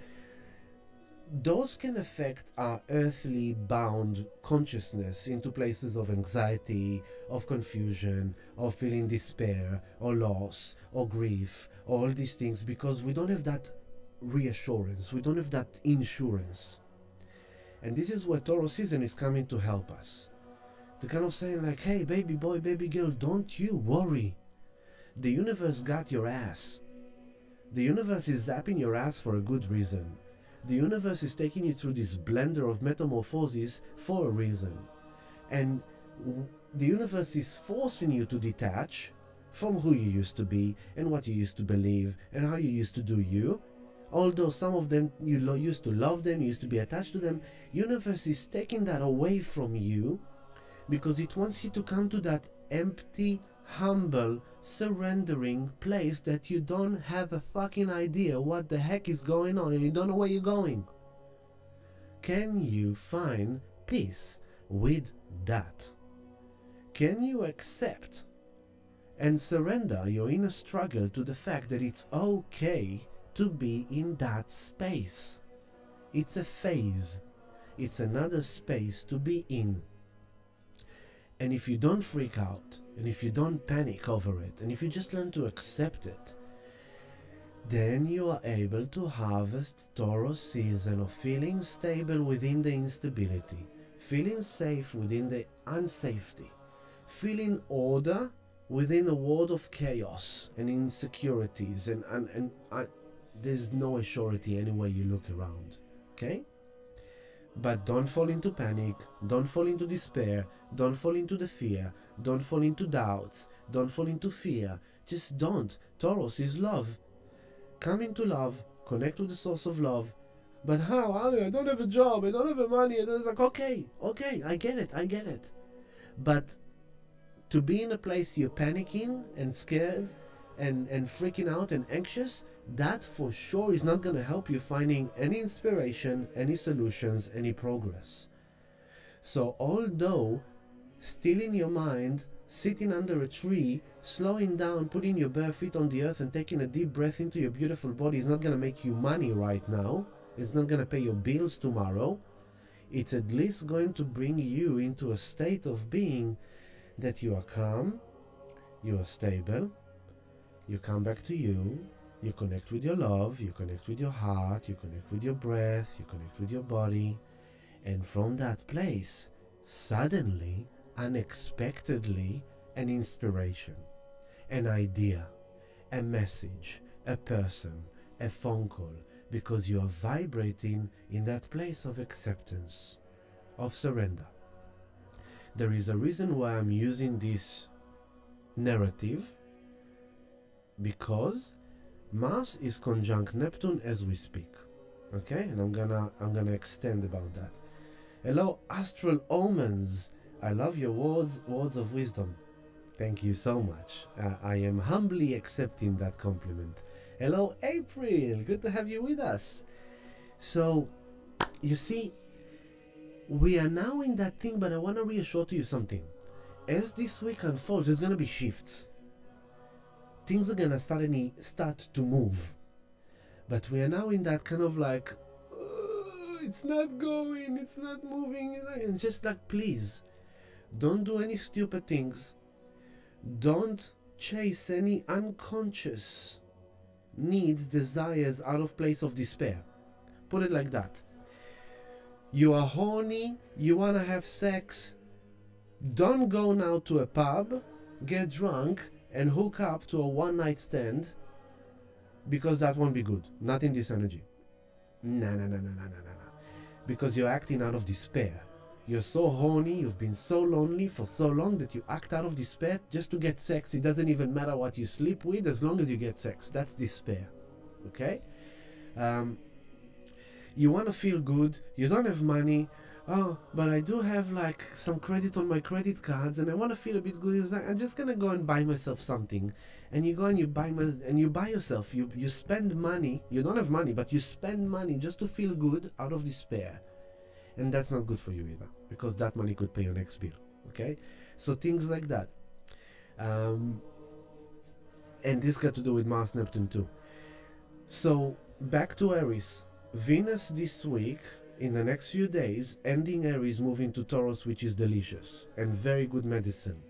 Those can affect our earthly bound consciousness into places of anxiety, of confusion, of feeling despair, or loss, or grief, or all these things, because we don't have that reassurance, we don't have that insurance. And this is where Taurus season is coming to help us, to kind of saying like, hey, baby boy, baby girl, don't you worry, the universe got your ass. The universe is zapping your ass for a good reason. The universe is taking you through this blender of metamorphosis for a reason. And the universe is forcing you to detach from who you used to be and what you used to believe and how you used to do you. Although some of them, you used to love them, you used to be attached to them, universe is taking that away from you because it wants you to come to that empty, humble, surrendering place that you don't have a fucking idea what the heck is going on and you don't know where you're going. Can you find peace with that? Can you accept and surrender your inner struggle to the fact that it's okay to be in that space? It's a phase. It's another space to be in. And if you don't freak out, and if you don't panic over it, and if you just learn to accept it, then you are able to harvest Taurus season of feeling stable within the instability, feeling safe within the unsafety, feeling order within a world of chaos and insecurities, and there's no assurity anywhere you look around, okay? But don't fall into panic, don't fall into despair, don't fall into the fear, don't fall into doubts, don't fall into fear. Just don't. Taurus is love. Come into love, connect to the source of love. But how? I don't have a job, I don't have money. It's like, okay, I get it. But to be in a place you're panicking and scared and freaking out and anxious, that for sure is not going to help you finding any inspiration, any solutions, any progress. So although still in your mind, sitting under a tree, slowing down, putting your bare feet on the earth and taking a deep breath into your beautiful body is not going to make you money right now, it's not going to pay your bills tomorrow, it's at least going to bring you into a state of being that you are calm, you are stable, you come back to you, you connect with your love, you connect with your heart, you connect with your breath, you connect with your body, and from that place, suddenly, unexpectedly, an inspiration, an idea, a message, a person, a phone call, because you are vibrating in that place of acceptance, of surrender. There is a reason why I'm using this narrative, because Mars is conjunct Neptune as we speak, okay? And I'm gonna extend about that. Hello, astral omens. I love your words of wisdom. Thank you so much. I am humbly accepting that compliment. Hello, April. Good to have you with us. So, you see, we are now in that thing, but I want to reassure to you something. As this week unfolds, there's going to be shifts. Things are going to start to move. But we are now in that kind of like, it's not going, it's not moving. It's just like, please, don't do any stupid things. Don't chase any unconscious needs, desires out of place of despair. Put it like that. You are horny, you want to have sex. Don't go now to a pub, get drunk, and hook up to a one-night stand, because that won't be good. Not in this energy. No. Because you're acting out of despair. You're so horny, you've been so lonely for so long that you act out of despair just to get sex. It doesn't even matter what you sleep with as long as you get sex. That's despair. Okay? You want to feel good, you don't have money. Oh, but I do have like some credit on my credit cards and I want to feel a bit good. It's like, I'm just gonna go and buy myself something. And you go and you buy yourself. You spend money. You don't have money, but you spend money just to feel good out of despair. And that's not good for you either, because that money could pay your next bill. Okay? So things like that. And this got to do with Mars Neptune too. So back to Aries. Venus this week, in the next few days, ending Aries, moving to Taurus, which is delicious and very good medicine.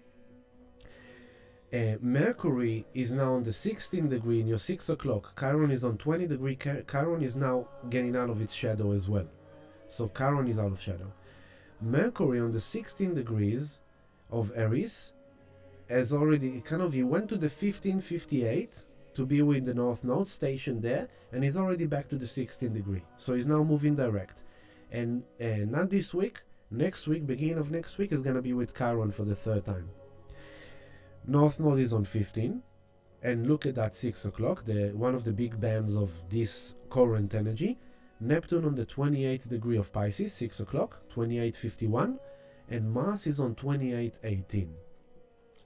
Mercury is now on the 16th degree in your 6 o'clock. Chiron is on 20 degree. Chiron is now getting out of its shadow as well. So Chiron is out of shadow. Mercury on the 16 degrees of Aries has already he went to the 1558 to be with the North Node stationed there, and he's already back to the 16 degree. So he's now moving direct. And not this week, next week, beginning of next week, is going to be with Chiron for the third time. North Node is on 15, and look at that 6 o'clock, one of the big bands of this current energy. Neptune on the 28th degree of Pisces, 6 o'clock, 28:51, and Mars is on 28:18.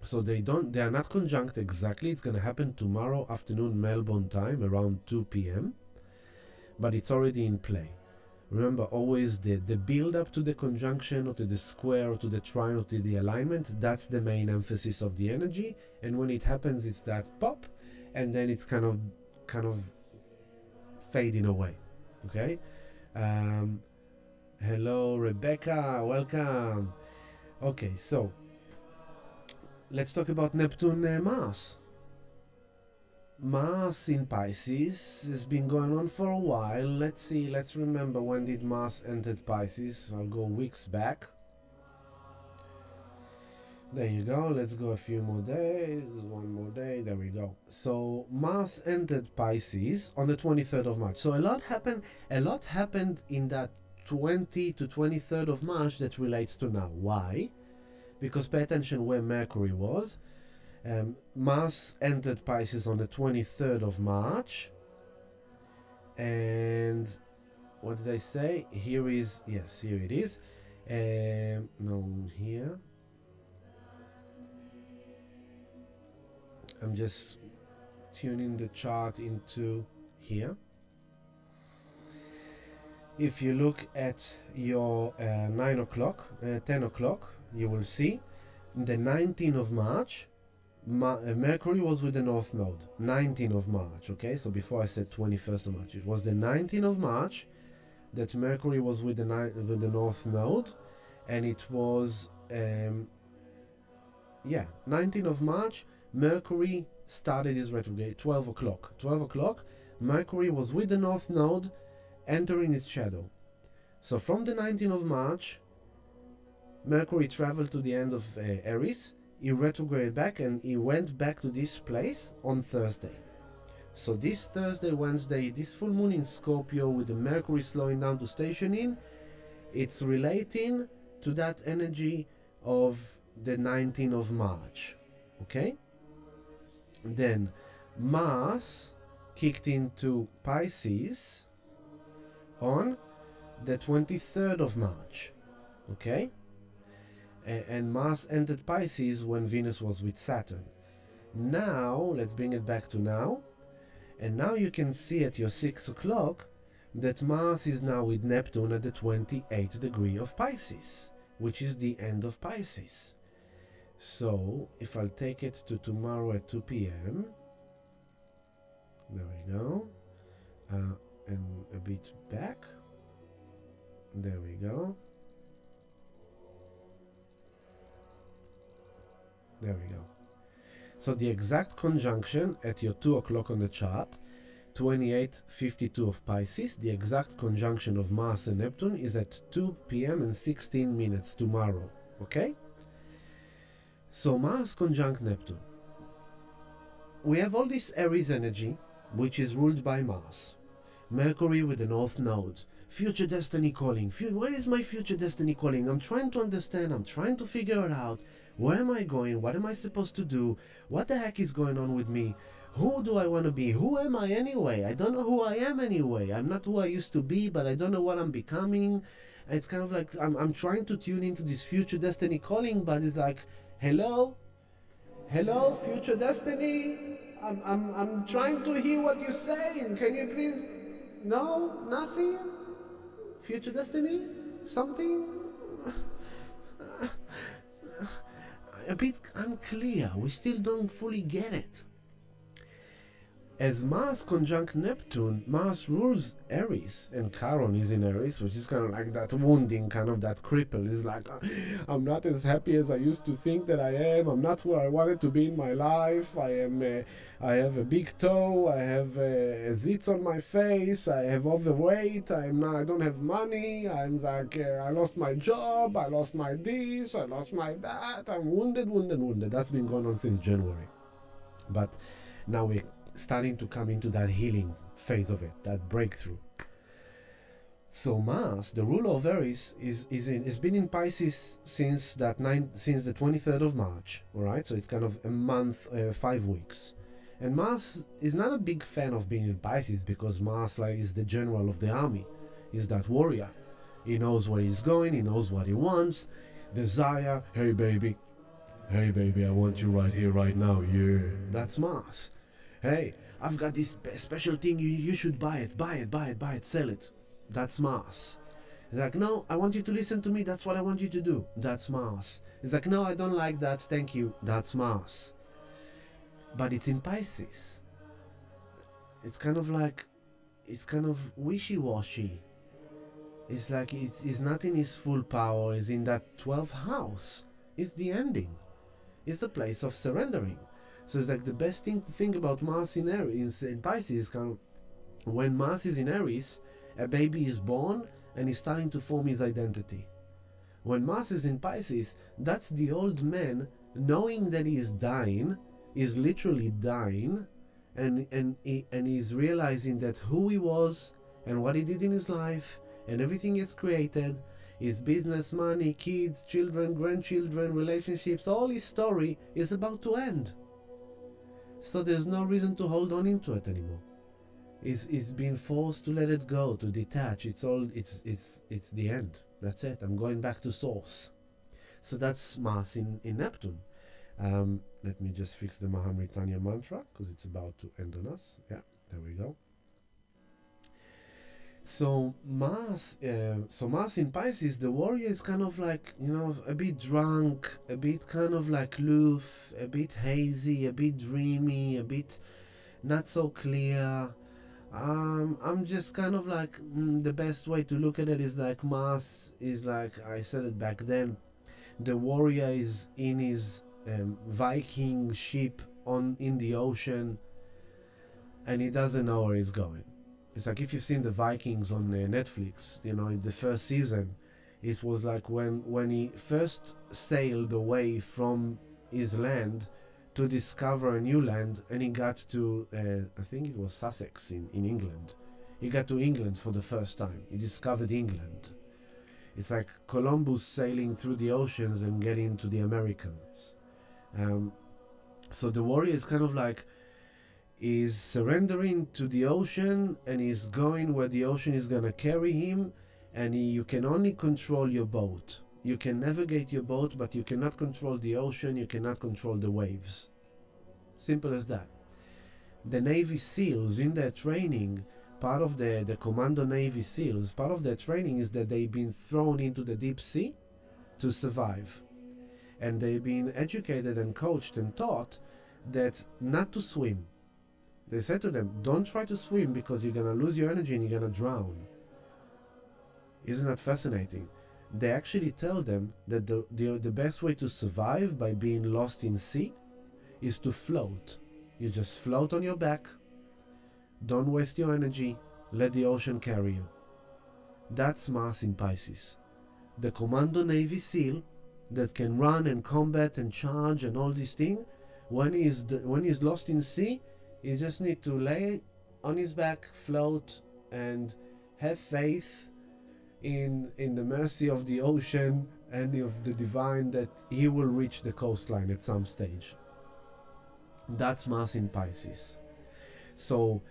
So they are not conjunct exactly. It's going to happen tomorrow afternoon Melbourne time around 2 p.m. But it's already in play. Remember, always the build up to the conjunction or to the square or to the trine or to the alignment, that's the main emphasis of the energy. And when it happens, it's that pop, and then it's kind of fading away. Okay? Hello, Rebecca. Welcome. Okay, so let's talk about Neptune Mars. Mars in Pisces has been going on for a while. Let's see, let's remember, when did Mars entered Pisces? I'll go weeks back. There you go. Let's go a few more days. One more day. There we go. So Mars entered Pisces on the 23rd of March. So a lot happened in that 20 to 23rd of March that relates to now. Why? Because pay attention where Mercury was. Mars entered Pisces on the 23rd of March. And what did I say? Here it is. No, here. I'm just tuning the chart into here. If you look at your 9 o'clock, 10 o'clock, you will see the 19th of March, Mercury was with the North Node. 19th of March, okay? So before I said 21st of March, it was the 19th of March that Mercury was with the North Node, and it was, 19th of March, Mercury started his retrograde, 12 o'clock. 12 o'clock, Mercury was with the North Node, entering its shadow. So from the 19th of March, Mercury traveled to the end of Aries, he retrograded back, and he went back to this place on Thursday. So this Thursday, Wednesday, this full moon in Scorpio with the Mercury slowing down to station in, it's relating to that energy of the 19th of March. Okay? Then Mars kicked into Pisces on the 23rd of March. Okay? And Mars entered Pisces when Venus was with Saturn. Now, let's bring it back to now. And now you can see at your 6 o'clock that Mars is now with Neptune at the 28th degree of Pisces, which is the end of Pisces. So, if I'll take it to tomorrow at 2 p.m. There we go. And a bit back. There we go. There we go. So the exact conjunction at your 2 o'clock on the chart, 28:52 of Pisces, the exact conjunction of Mars and Neptune is at 2 p.m. and 16 minutes tomorrow. Okay? So Mars conjunct Neptune. We have all this Aries energy, which is ruled by Mars. Mercury with the North Node. Future destiny calling. Where is my future destiny calling? I'm trying to understand. I'm trying to figure it out. Where am I going? What am I supposed to do? What the heck is going on with me? Who do I want to be? Who am I anyway? I don't know who I am anyway. I'm not who I used to be, but I don't know what I'm becoming. It's kind of like I'm trying to tune into this future destiny calling, but it's like, hello, future destiny. I'm trying to hear what you're saying. Can you please? No, nothing. Future destiny, something. A bit unclear. We still don't fully get it. As Mars conjunct Neptune, Mars rules Aries, and Chiron is in Aries, which is kind of like that wounding, kind of that cripple. It's like, I'm not as happy as I used to think that I am. I'm not where I wanted to be in my life. I have a big toe. I have zits on my face. I have overweight. I don't have money. I'm like, I lost my job. I lost my this. I lost my that. I'm wounded. That's been going on since January. But now we're starting to come into that healing phase of it, that breakthrough. So Mars, the ruler of Aries, is been in Pisces since the 23rd of March. All right, so it's kind of a month, 5 weeks. And Mars is not a big fan of being in Pisces because Mars is the general of the army, is that warrior. He knows where he's going, he knows what he wants. Desire, hey baby, I want you right here, right now, yeah. That's Mars. Hey, I've got this special thing, you should buy it, sell it. That's Mars. It's like, no, I want you to listen to me, that's what I want you to do. That's Mars. It's like, no, I don't like that, thank you. That's Mars. But it's in Pisces. It's kind of wishy-washy. It's like it's not in his full power, it's in that 12th house. It's the ending. It's the place of surrendering. So it's like the best thing to think about Mars in Aries, in Pisces, is kind of when Mars is in Aries, a baby is born and he's starting to form his identity. When Mars is in Pisces, that's the old man knowing that he is dying, is literally dying, and he's realizing that who he was and what he did in his life and everything he's created, his business, money, kids, children, grandchildren, relationships, all his story is about to end. So there's no reason to hold on into it anymore. He's been forced to let it go, to detach. It's the end. That's it. I'm going back to source. So that's Mars in Neptune. Let me just fix the Mahamritanya mantra because it's about to end on us. Yeah, there we go. So Mars in Pisces, the warrior is kind of like, a bit drunk, a bit kind of like aloof, a bit hazy, a bit dreamy, a bit not so clear. I'm just kind of like, the best way to look at it is like Mars is like, I said it back then, the warrior is in his Viking ship in the ocean, and he doesn't know where he's going. It's like if you've seen the Vikings on Netflix, in the first season, it was like when he first sailed away from his land to discover a new land, and he got to, I think it was Sussex in England. He got to England for the first time. He discovered England. It's like Columbus sailing through the oceans and getting to the Americans. So the warrior is kind of like, is surrendering to the ocean and is going where the ocean is going to carry him, and you can only control your boat. You can navigate your boat, but you cannot control the ocean, you cannot control the waves. Simple as that. The Navy SEALs, in their training, part of the Commando Navy SEALs, part of their training is that they've been thrown into the deep sea to survive. And they've been educated and coached and taught that not to swim. They said to them, don't try to swim because you're going to lose your energy and you're going to drown. Isn't that fascinating? They actually tell them that the best way to survive by being lost in sea is to float. You just float on your back, don't waste your energy, let the ocean carry you. That's Mars in Pisces. The Commando Navy SEAL that can run and combat and charge and all these things, when he's lost in sea, he just need to lay on his back, float, and have faith in the mercy of the ocean and of the divine that he will reach the coastline at some stage. That's Mars in Pisces. So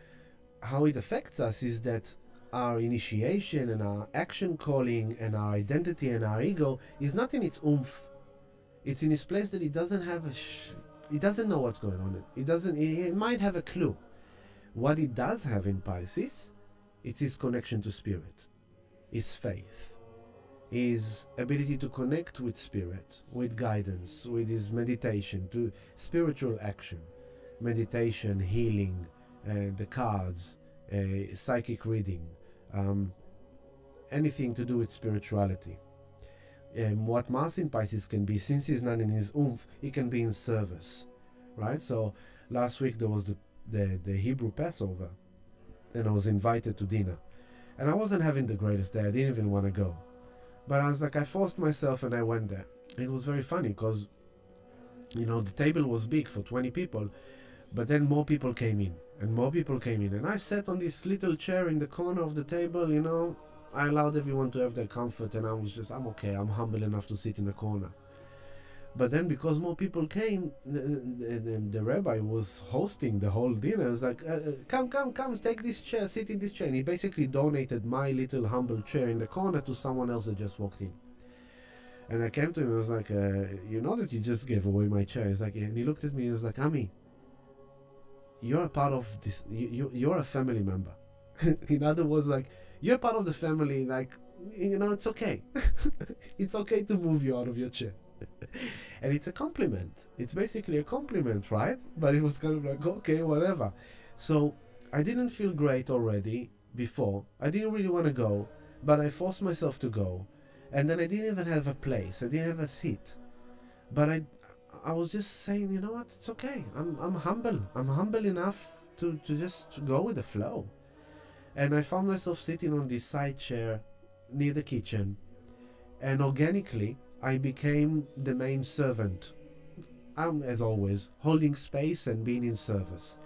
how it affects us is that our initiation and our action calling and our identity and our ego is not in its oomph. It's in its place that it doesn't have he doesn't know what's going on. It might have a clue. What it does have in Pisces, it's his connection to spirit, his faith, his ability to connect with spirit, with guidance, with his meditation, to spiritual action, meditation, healing, the cards, psychic reading, anything to do with spirituality. What Mars in Pisces can be, since he's not in his oomph, he can be in service, right? So last week there was the Hebrew Passover, and I was invited to dinner, and I wasn't having the greatest day. I didn't even want to go, but I was like, I forced myself and I went there. It was very funny because the table was big for 20 people, But then more people came in, and more people came in, and I sat on this little chair in the corner of the table, you know. I allowed everyone to have their comfort, and I'm okay, I'm humble enough to sit in the corner. But then because more people came, the rabbi was hosting the whole dinner. He was like, come, take this chair, sit in this chair. And he basically donated my little humble chair in the corner to someone else that just walked in. And I came to him, I was like, you know that you just gave away my chair? He's like, yeah. And he looked at me, he was like, Ami, you're a part of this, you're a family member. In other words, like, you're part of the family, like, you know, it's okay. It's okay to move you out of your chair. And it's a compliment. It's basically a compliment, right? But it was kind of like, okay, whatever. So I didn't feel great already before. I didn't really want to go, but I forced myself to go. And then I didn't even have a place. I didn't have a seat. But I was just saying, you know what? It's okay. I'm humble. I'm humble enough to just go with the flow. And I found myself sitting on this side chair near the kitchen. And organically, I became the main servant. I'm, as always, holding space and being in service.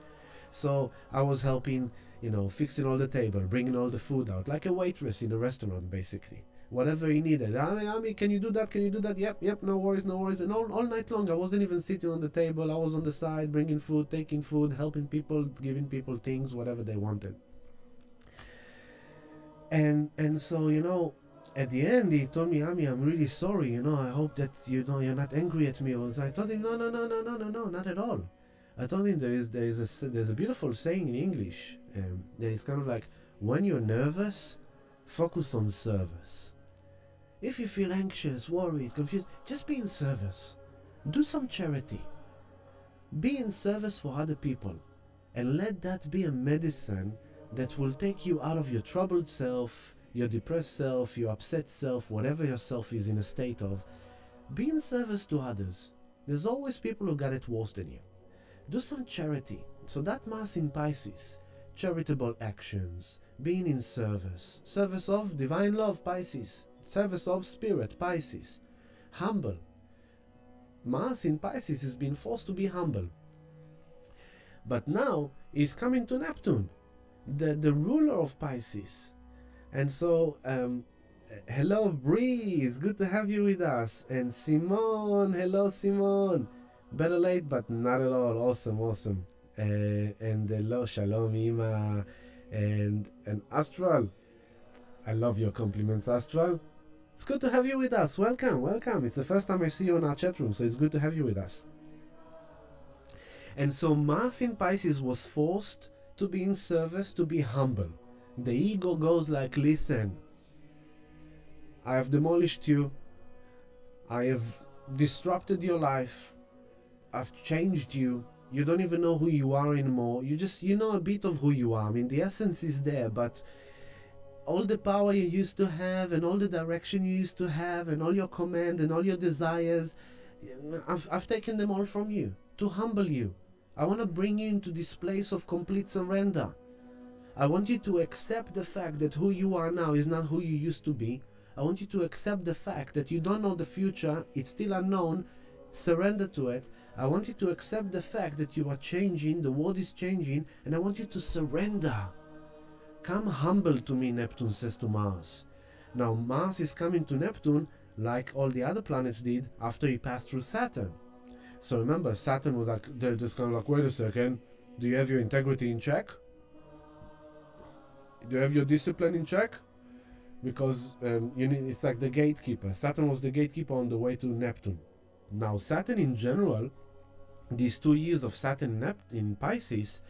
So I was helping, you know, fixing all the table, bringing all the food out, like a waitress in a restaurant, basically. Whatever he needed. Ami, can you do that? Can you do that? Yep, no worries. And all night long, I wasn't even sitting on the table. I was on the side, bringing food, taking food, helping people, giving people things, whatever they wanted. And so, you know, at the end, he told me, Ami, I'm really sorry, you know, I hope that, you know, you're not angry at me. So I told him, no, not at all. I told him there's a beautiful saying in English that is kind of like, when you're nervous, focus on service. If you feel anxious, worried, confused, just be in service. Do some charity. Be in service for other people. And let that be a medicine that will take you out of your troubled self, your depressed self, your upset self, whatever your self is in a state of. Be in service to others. There's always people who got it worse than you. Do some charity. So that Mars in Pisces, charitable actions, being in service, service of divine love, Pisces, service of spirit, Pisces, humble. Mars in Pisces is being forced to be humble. But now he's coming to Neptune, the ruler of Pisces. And so, hello Bree, it's good to have you with us. And Simone, hello Simone. Better late, but not at all. Awesome. And hello, Shalom Ima. And Astral. I love your compliments, Astral. It's good to have you with us. Welcome. It's the first time I see you in our chat room, so it's good to have you with us. And so Mars in Pisces was forced to be in service, to be humble. The ego goes like, listen, I have demolished you. I have disrupted your life. I've changed you. You don't even know who you are anymore. You know a bit of who you are. I mean, the essence is there, but all the power you used to have and all the direction you used to have and all your command and all your desires, I've taken them all from you to humble you. I want to bring you into this place of complete surrender. I want you to accept the fact that who you are now is not who you used to be. I want you to accept the fact that you don't know the future. It's still unknown. Surrender to it. I want you to accept the fact that you are changing, the world is changing, and I want you to surrender. Come humble to me, Neptune says to Mars. Now Mars is coming to Neptune like all the other planets did after he passed through Saturn. So remember, Saturn was like, they're just kind of like, wait a second, do you have your integrity in check? Do you have your discipline in check? Because it's like the gatekeeper. Saturn was the gatekeeper on the way to Neptune. Now Saturn in general, these 2 years of Saturn in Pisces,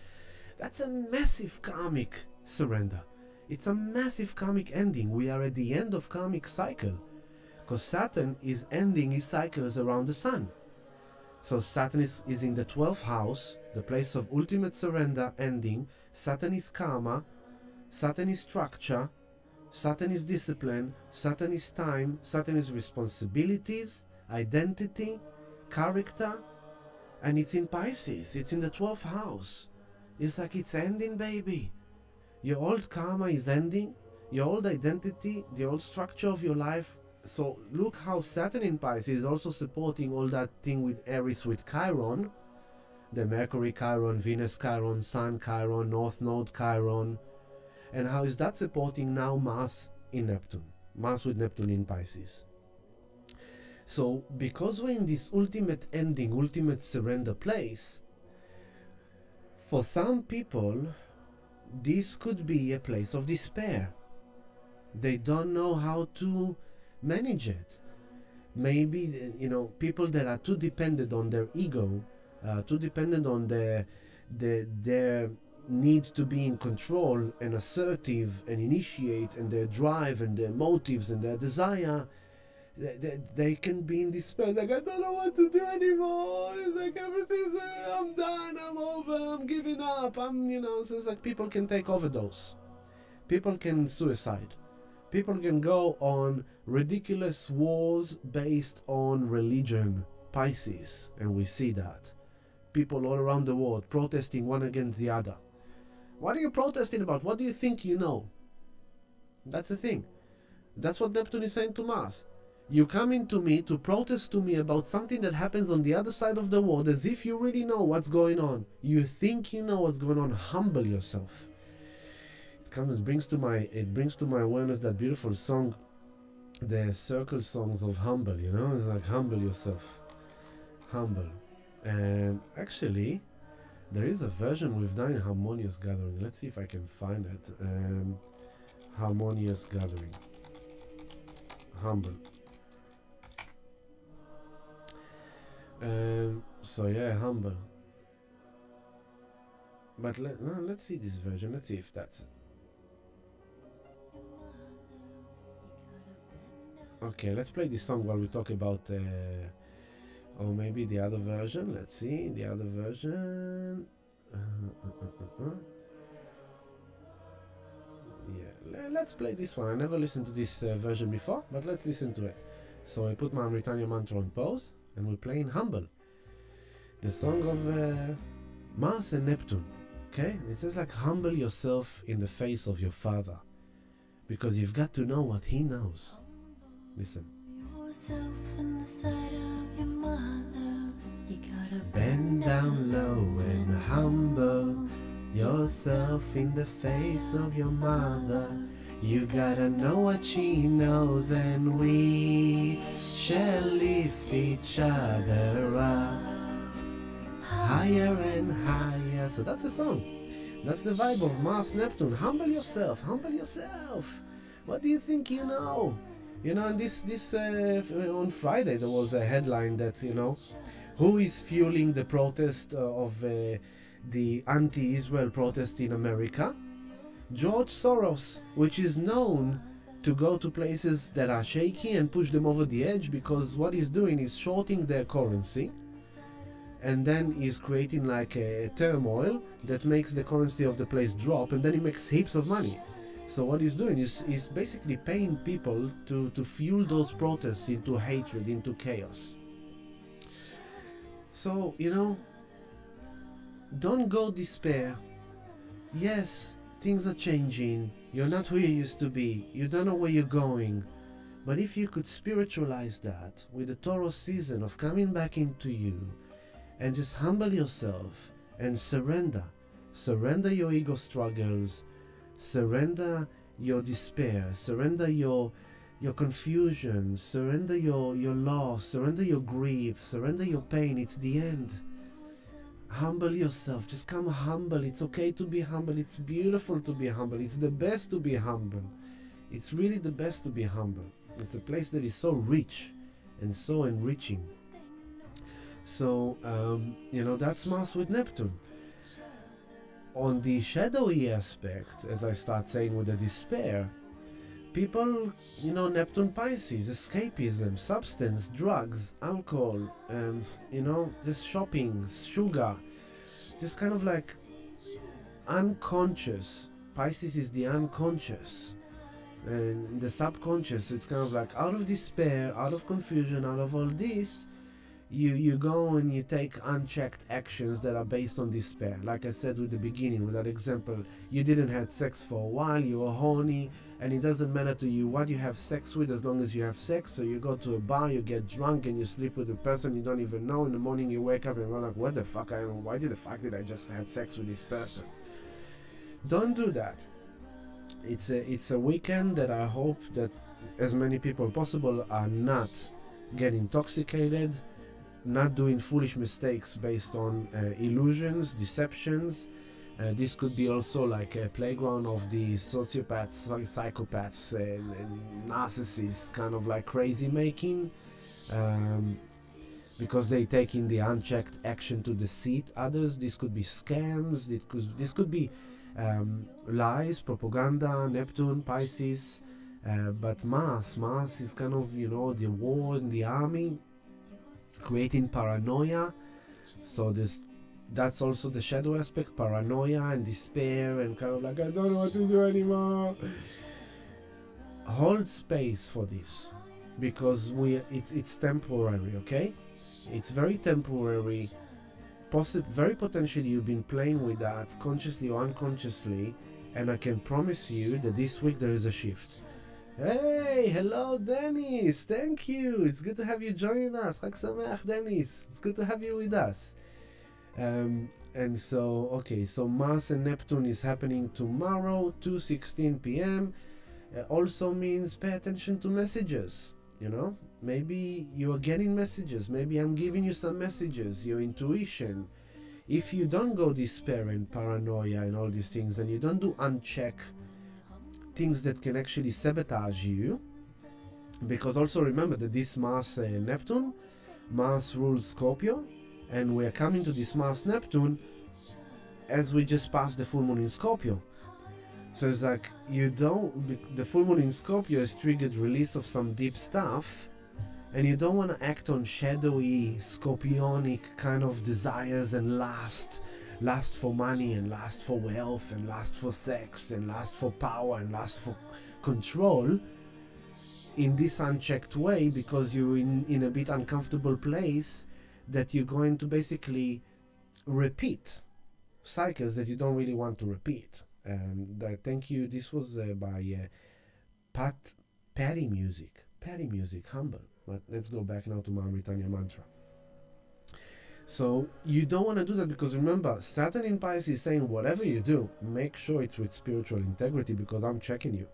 that's a massive karmic surrender. It's a massive karmic ending. We are at the end of karmic cycle, because Saturn is ending his cycles around the sun. So Saturn is in the 12th house, the place of ultimate surrender, ending. Saturn is karma, Saturn is structure, Saturn is discipline, Saturn is time, Saturn is responsibilities, identity, character, and it's in Pisces, it's in the 12th house. It's like it's ending, baby. Your old karma is ending, your old identity, the old structure of your life. So look how Saturn in Pisces is also supporting all that thing with Aries, with Chiron, the Mercury Chiron, Venus Chiron, Sun Chiron, North Node Chiron, and how is that supporting now Mars in Neptune, Mars with Neptune in Pisces. So because we're in this ultimate ending, ultimate surrender place, for some people this could be a place of despair. They don't know how to manage it. Maybe, you know, people that are too dependent on their ego, too dependent on their need to be in control and assertive and initiate, and their drive and their motives and their desire, they can be in despair. Like, I don't know what to do anymore. It's like everything's, I'm done, I'm over, I'm giving up. So it's like people can take overdose. People can suicide. People can go on ridiculous wars based on religion, Pisces, and we see that. People all around the world protesting one against the other. What are you protesting about? What do you think you know? That's the thing. That's what Neptune is saying to Mars. You come into me to protest to me about something that happens on the other side of the world as if you really know what's going on. You think you know what's going on. Humble yourself. It brings to my awareness that beautiful song, the circle songs of humble, you know? It's like, humble yourself. Humble. And actually, there is a version we've done in Harmonious Gathering. Let's see if I can find it. Harmonious Gathering. Humble. So yeah, humble. But let's see this version. Let's see if that's it. Okay, let's play this song while we talk about, or maybe the other version. Let's see, the other version. Yeah, let's play this one. I never listened to this version before, but let's listen to it. So I put my Amritanya mantra on pause, and we're playing Humble, the song of Mars and Neptune. Okay, it says like, humble yourself in the face of your father, because you've got to know what he knows. Listen. Yourself in the sight of your mother. You gotta bend down low and humble yourself in the face of your mother. You gotta know what she knows, and we shall lift each other up higher and higher. So that's the song. That's the vibe of Mars Neptune. Humble yourself. Humble yourself. What do you think you know? You know, and this on Friday there was a headline that, you know, who is fueling the protest of the anti-Israel protest in America? George Soros, which is known to go to places that are shaky and push them over the edge, because what he's doing is shorting their currency, and then he's creating like a turmoil that makes the currency of the place drop, and then he makes heaps of money. So what he's doing is he's basically paying people to fuel those protests into hatred, into chaos. So, you know, don't go despair. Yes, things are changing. You're not who you used to be. You don't know where you're going. But if you could spiritualize that with the Taurus season of coming back into you, and just humble yourself and surrender. Surrender your ego struggles. Surrender your despair. Surrender your confusion. Surrender your loss. Surrender your grief. Surrender your pain. It's the end. Humble yourself. Just come humble. It's okay to be humble. It's beautiful to be humble. It's the best to be humble. It's really the best to be humble. It's a place that is so rich and so enriching. So, you know, that's Mars with Neptune. On the shadowy aspect, as I start saying with the despair, people, you know, Neptune Pisces, escapism, substance, drugs, alcohol, you know, just shopping, sugar, just kind of like unconscious. Pisces is the unconscious, and the subconscious, it's kind of like out of despair, out of confusion, out of all this, you go and you take unchecked actions that are based on despair. Like I said with the beginning, with that example, you didn't have sex for a while, you were horny, and it doesn't matter to you what you have sex with as long as you have sex. So you go to a bar, you get drunk, and you sleep with a person you don't even know. In the morning you wake up and you're like, what the fuck, why the fuck did I just had sex with this person? Don't do that. It's a weekend that I hope that as many people possible are not getting intoxicated, not doing foolish mistakes based on illusions, deceptions. This could be also like a playground of the sociopaths, psychopaths, and narcissists, kind of like crazy making, because they taking the unchecked action to deceive others. This could be scams. This could be lies, propaganda, Neptune, Pisces. But Mars is kind of, the war in the army, creating paranoia. So that's also the shadow aspect, paranoia and despair, and kind of like, I don't know what to do anymore. Hold space for this, because it's temporary, okay? It's very temporary. Very potentially you've been playing with that consciously or unconsciously, and I can promise you that this week there is a shift. Hey, hello Dennis, thank you. It's good to have you joining us. Chag Sameach, Dennis. It's good to have you with us. And so Mars and Neptune is happening tomorrow, 2:16 p.m. Also means pay attention to messages. Maybe you are getting messages. Maybe I'm giving you some messages. Your intuition. If you don't go despair and paranoia and all these things, and you don't do uncheck things that can actually sabotage you, because also remember that this Mars Neptune, Mars rules Scorpio, and we are coming to this Mars Neptune as we just passed the full moon in Scorpio. So it's like the full moon in Scorpio has triggered release of some deep stuff, and you don't want to act on shadowy, scorpionic kind of desires and lust for money, and lust for wealth, and lust for sex, and lust for power, and lust for control in this unchecked way, because you're in a bit uncomfortable place that you're going to basically repeat cycles that you don't really want to repeat. Thank you. This was by Patty Music, Humble. But let's go back now to Mauritania Mantra. So you don't want to do that, because remember, Saturn in Pisces is saying whatever you do, make sure it's with spiritual integrity, because I'm checking you.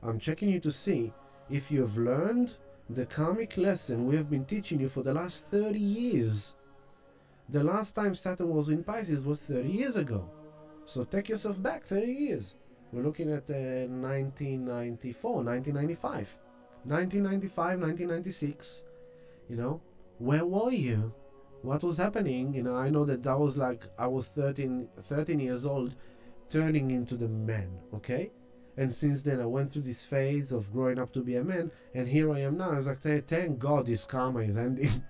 I'm checking you to see if you have learned the karmic lesson we have been teaching you for the last 30 years. The last time Saturn was in Pisces was 30 years ago. So take yourself back 30 years. We're looking at 1994, 1995. 1995, 1996, where were you? What was happening? I know that was like I was 13 years old, turning into the man, okay? And since then I went through this phase of growing up to be a man, and here I am now. I was like, thank God this karma is ending.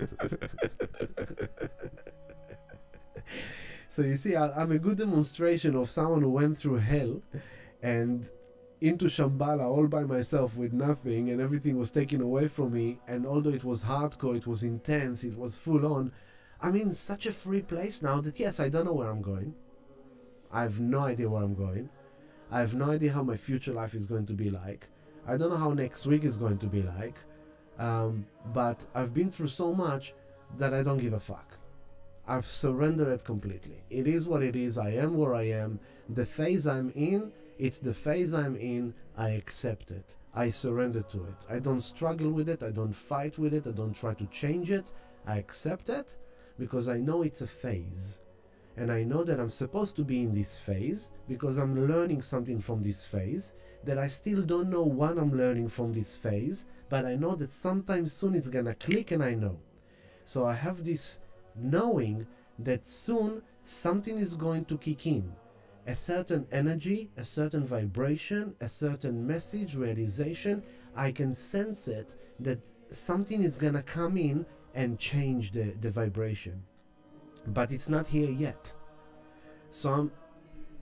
So you see, I'm a good demonstration of someone who went through hell and into Shambhala all by myself with nothing, and everything was taken away from me. And although it was hardcore, it was intense, it was full on, I'm in such a free place now that yes, I don't know where I'm going. I have no idea where I'm going. I have no idea how my future life is going to be like. I don't know how next week is going to be like. But I've been through so much that I don't give a fuck. I've surrendered it completely. It is what it is. I am where I am. The phase I'm in, it's the phase I'm in. I accept it. I surrender to it. I don't struggle with it. I don't fight with it. I don't try to change it. I accept it because I know it's a phase. And I know that I'm supposed to be in this phase because I'm learning something from this phase, that I still don't know what I'm learning from this phase, but I know that sometime soon it's gonna click, and I know. So I have this knowing that soon something is going to kick in. A certain energy, a certain vibration, a certain message, realization. I can sense it, that something is gonna come in and change the vibration. But it's not here yet. So I'm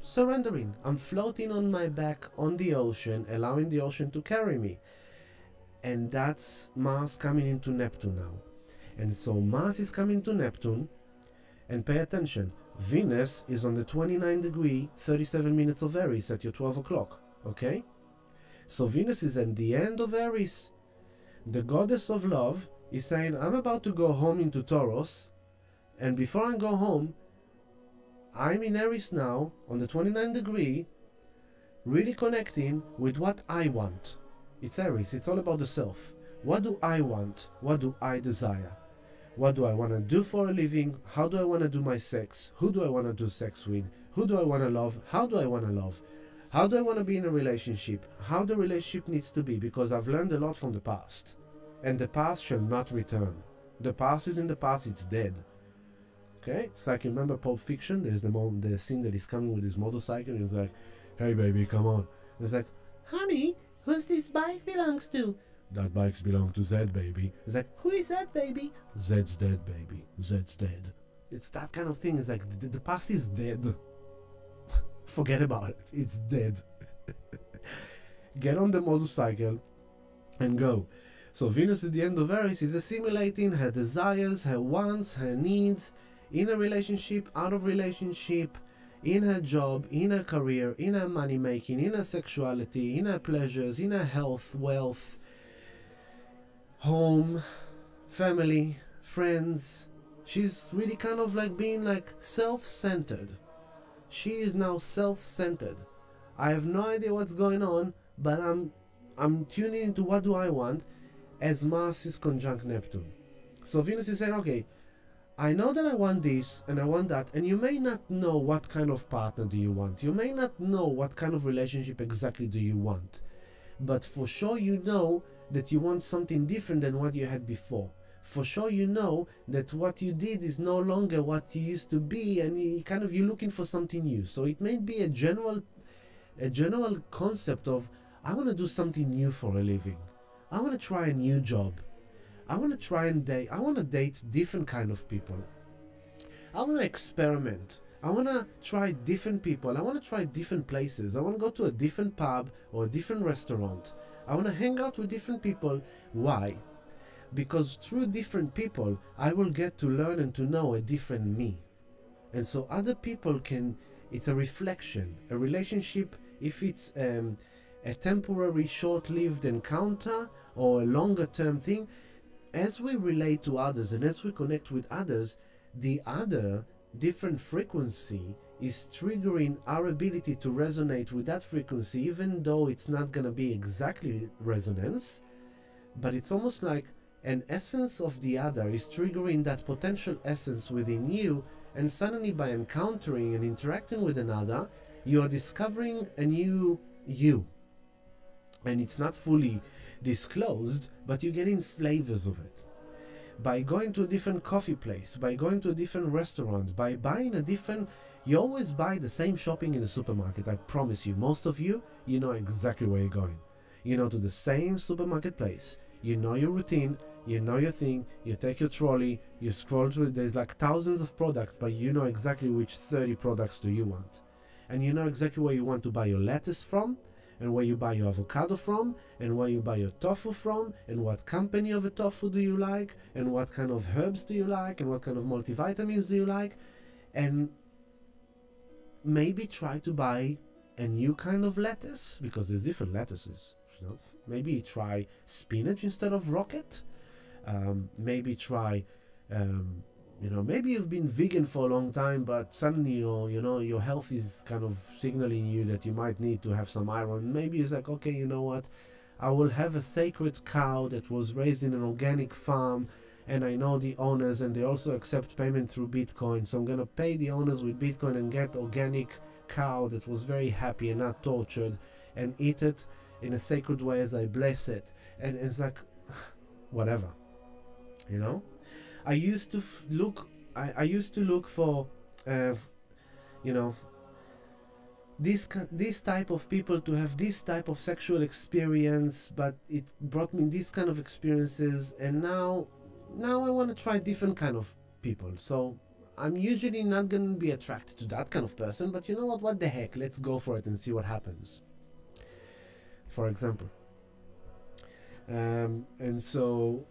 surrendering. I'm floating on my back on the ocean, allowing the ocean to carry me. And that's Mars coming into Neptune now. And so Mars is coming to Neptune, and pay attention, Venus is on the 29 degree, 37 minutes of Aries at your 12 o'clock, okay? So Venus is at the end of Aries. The goddess of love is saying, I'm about to go home into Taurus, and before I go home, I'm in Aries now, on the 29 degree, really connecting with what I want. It's Aries, it's all about the self. What do I want? What do I desire? What do I want to do for a living? How do I want to do my sex? Who do I want to do sex with? Who do I want to love? How do I want to love? How do I want to be in a relationship? How the relationship needs to be, because I've learned a lot from the past. And the past shall not return. The past is in the past, it's dead. Okay? It's like, you remember Pulp Fiction? There's the scene that he's coming with his motorcycle, and he's like, hey baby, come on. It's like, honey, who's this bike belongs to? That bikes belong to Zed, baby. It's like, who is that, baby? Zed's dead, baby. Zed's dead. It's that kind of thing. It's like, the past is dead. Forget about it. It's dead. Get on the motorcycle and go. So Venus at the end of Aries is assimilating her desires, her wants, her needs, in a relationship, out of relationship, in her job, in her career, in her money making, in her sexuality, in her pleasures, in her health, wealth, home, family, friends. She's really kind of like being like self-centered. She is now self-centered. I have no idea what's going on, but I'm tuning into what do I want as Mars is conjunct Neptune. So Venus is saying, okay, I know that I want this and I want that, and you may not know what kind of partner do you want. You may not know what kind of relationship exactly do you want. But for sure you know that you want something different than what you had before. For sure you know that what you did is no longer what you used to be, and you're looking for something new. So it may be a general concept of, I want to do something new for a living. I want to try a new job. I want to try and date. I want to date different kind of people. I want to experiment. I want to try different people. I want to try different places. I want to go to a different pub or a different restaurant. I want to hang out with different people. Why? Because through different people, I will get to learn and to know a different me. And so other people it's a reflection. A relationship, if it's a temporary, short-lived encounter or a longer-term thing, as we relate to others and as we connect with others, the other different frequency is triggering our ability to resonate with that frequency, even though it's not going to be exactly resonance, but it's almost like an essence of the other is triggering that potential essence within you, and suddenly by encountering and interacting with another, you are discovering a new you. And it's not fully disclosed, but you're getting flavors of it. By going to a different coffee place, by going to a different restaurant, by buying a different... You always buy the same shopping in the supermarket, I promise you. Most of you know exactly where you're going. You know, to the same supermarket place. You know your routine, you know your thing, you take your trolley, you scroll through, there's like thousands of products, but you know exactly which 30 products do you want. And you know exactly where you want to buy your lettuce from, and where you buy your avocado from, and where you buy your tofu from, and what company of a tofu do you like, and what kind of herbs do you like, and what kind of multivitamins do you like, and maybe try to buy a new kind of lettuce, because there's different lettuces, you know. Maybe try spinach instead of rocket. Maybe try, maybe you've been vegan for a long time, but suddenly your health is kind of signaling you that you might need to have some iron. Maybe it's like, okay, you know what? I will have a sacred cow that was raised in an organic farm, and I know the owners, and they also accept payment through Bitcoin. So I'm gonna pay the owners with Bitcoin and get organic cow that was very happy and not tortured, and eat it in a sacred way as I bless it. And it's like, whatever, you know. I used to look for this type of people to have this type of sexual experience, but it brought me this kind of experiences, and now I want to try different kind of people. So I'm usually not going to be attracted to that kind of person, but you know what the heck, let's go for it and see what happens, for example. And so,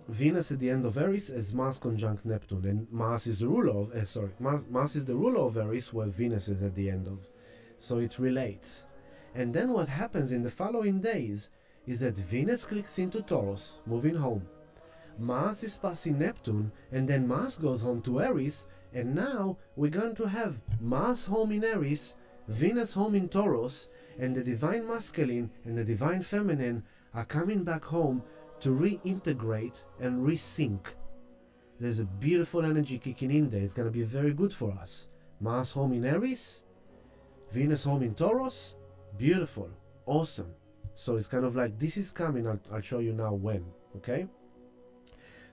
Venus at the end of Aries is Mars conjunct Neptune, and Mars is the ruler of Mars is the ruler of Aries, where Venus is at the end of, so it relates. And then what happens in the following days is that Venus clicks into Taurus, moving home. Mars is passing Neptune, and then Mars goes home to Aries, and now we're going to have Mars home in Aries, Venus home in Taurus, and the divine masculine and the divine feminine are coming back home to reintegrate and resync. There's a beautiful energy kicking in there. It's going to be very good for us. Mars home in Aries, Venus home in Taurus. Beautiful. Awesome. So it's kind of like this is coming. I'll show you now when. Okay?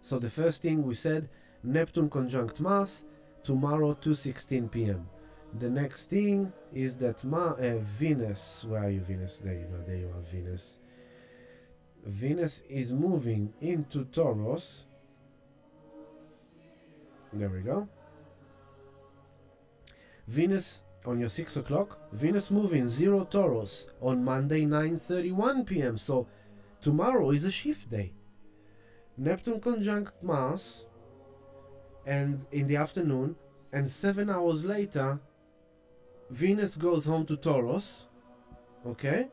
So the first thing we said, Neptune conjunct Mars, tomorrow 2:16 p.m. The next thing is that Venus, where are you, Venus? There you go, there you are, Venus. Venus is moving into Taurus. There we go. Venus on your 6 o'clock. Venus moving 0 Taurus on Monday 9:31 p.m. So tomorrow is a shift day. Neptune conjunct Mars, and in the afternoon, and 7 hours later, Venus goes home to Taurus. Okay?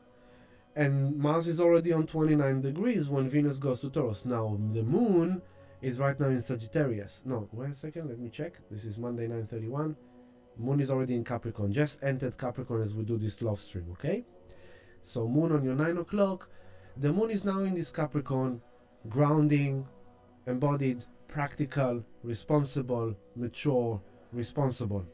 And Mars is already on 29 degrees when Venus goes to Taurus. Now, the moon is right now in Sagittarius. No, wait a second, let me check. This is Monday 9:31. Moon is already in Capricorn. Just entered Capricorn as we do this love stream, okay? So moon on your 9 o'clock. The moon is now in this Capricorn, grounding, embodied, practical, responsible, mature, responsible.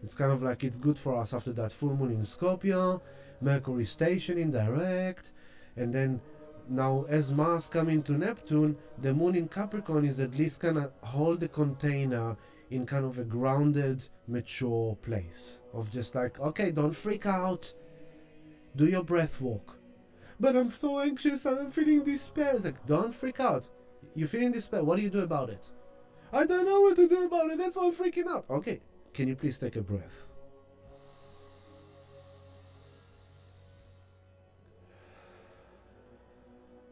It's kind of like it's good for us after that full moon in Scorpio. Mercury stationing direct, and then now as Mars coming to Neptune, the moon in Capricorn is at least gonna hold the container in kind of a grounded, mature place of just like, okay, don't freak out, do your breath walk. But I'm so anxious, I'm feeling despair. It's like, don't freak out. You're feeling despair, what do you do about it? I don't know what to do about it, that's why I'm freaking out. Okay, can you please take a breath?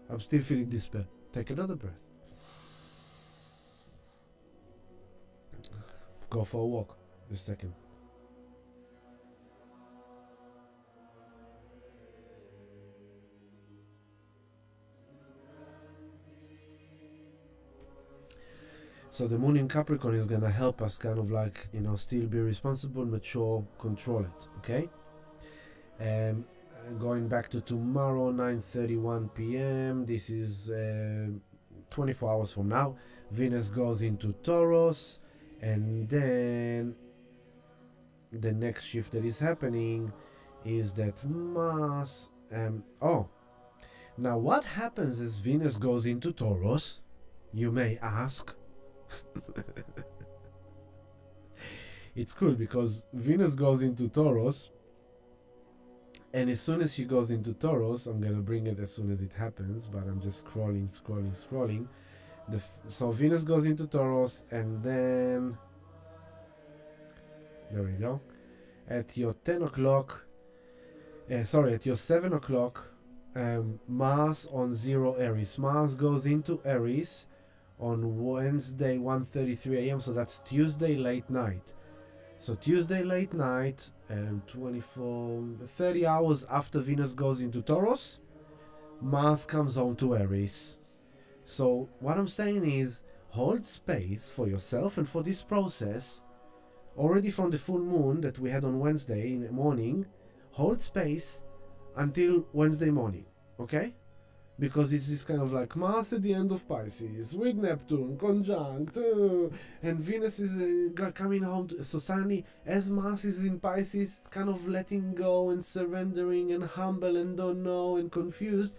I'm still feeling despair. Take another breath. Go for a walk. Just a second. So the moon in Capricorn is going to help us kind of like, you know, still be responsible, mature, control it. Okay? Going back to tomorrow 9:31 p.m. This is 24 hours from now. Venus goes into Taurus, and then the next shift that is happening is that Mars now what happens as Venus goes into Taurus, you may ask. It's cool because Venus goes into Taurus, and as soon as she goes into Taurus, I'm gonna bring it as soon as it happens, but I'm just scrolling. So Venus goes into Taurus, and then there we go. At your 10 o'clock, at your 7 o'clock, Mars on 0 Aries. Mars goes into Aries on Wednesday 1:33 a.m. So that's Tuesday late night. So Tuesday late night, 30 hours after Venus goes into Taurus, Mars comes home to Aries. So what I'm saying is, hold space for yourself and for this process. Already from the full moon that we had on Wednesday in the morning, hold space until Wednesday morning, okay? Because it's this kind of like Mars at the end of Pisces with Neptune conjunct, and Venus is coming home. So suddenly, as Mars is in Pisces, kind of letting go and surrendering and humble and don't know and confused,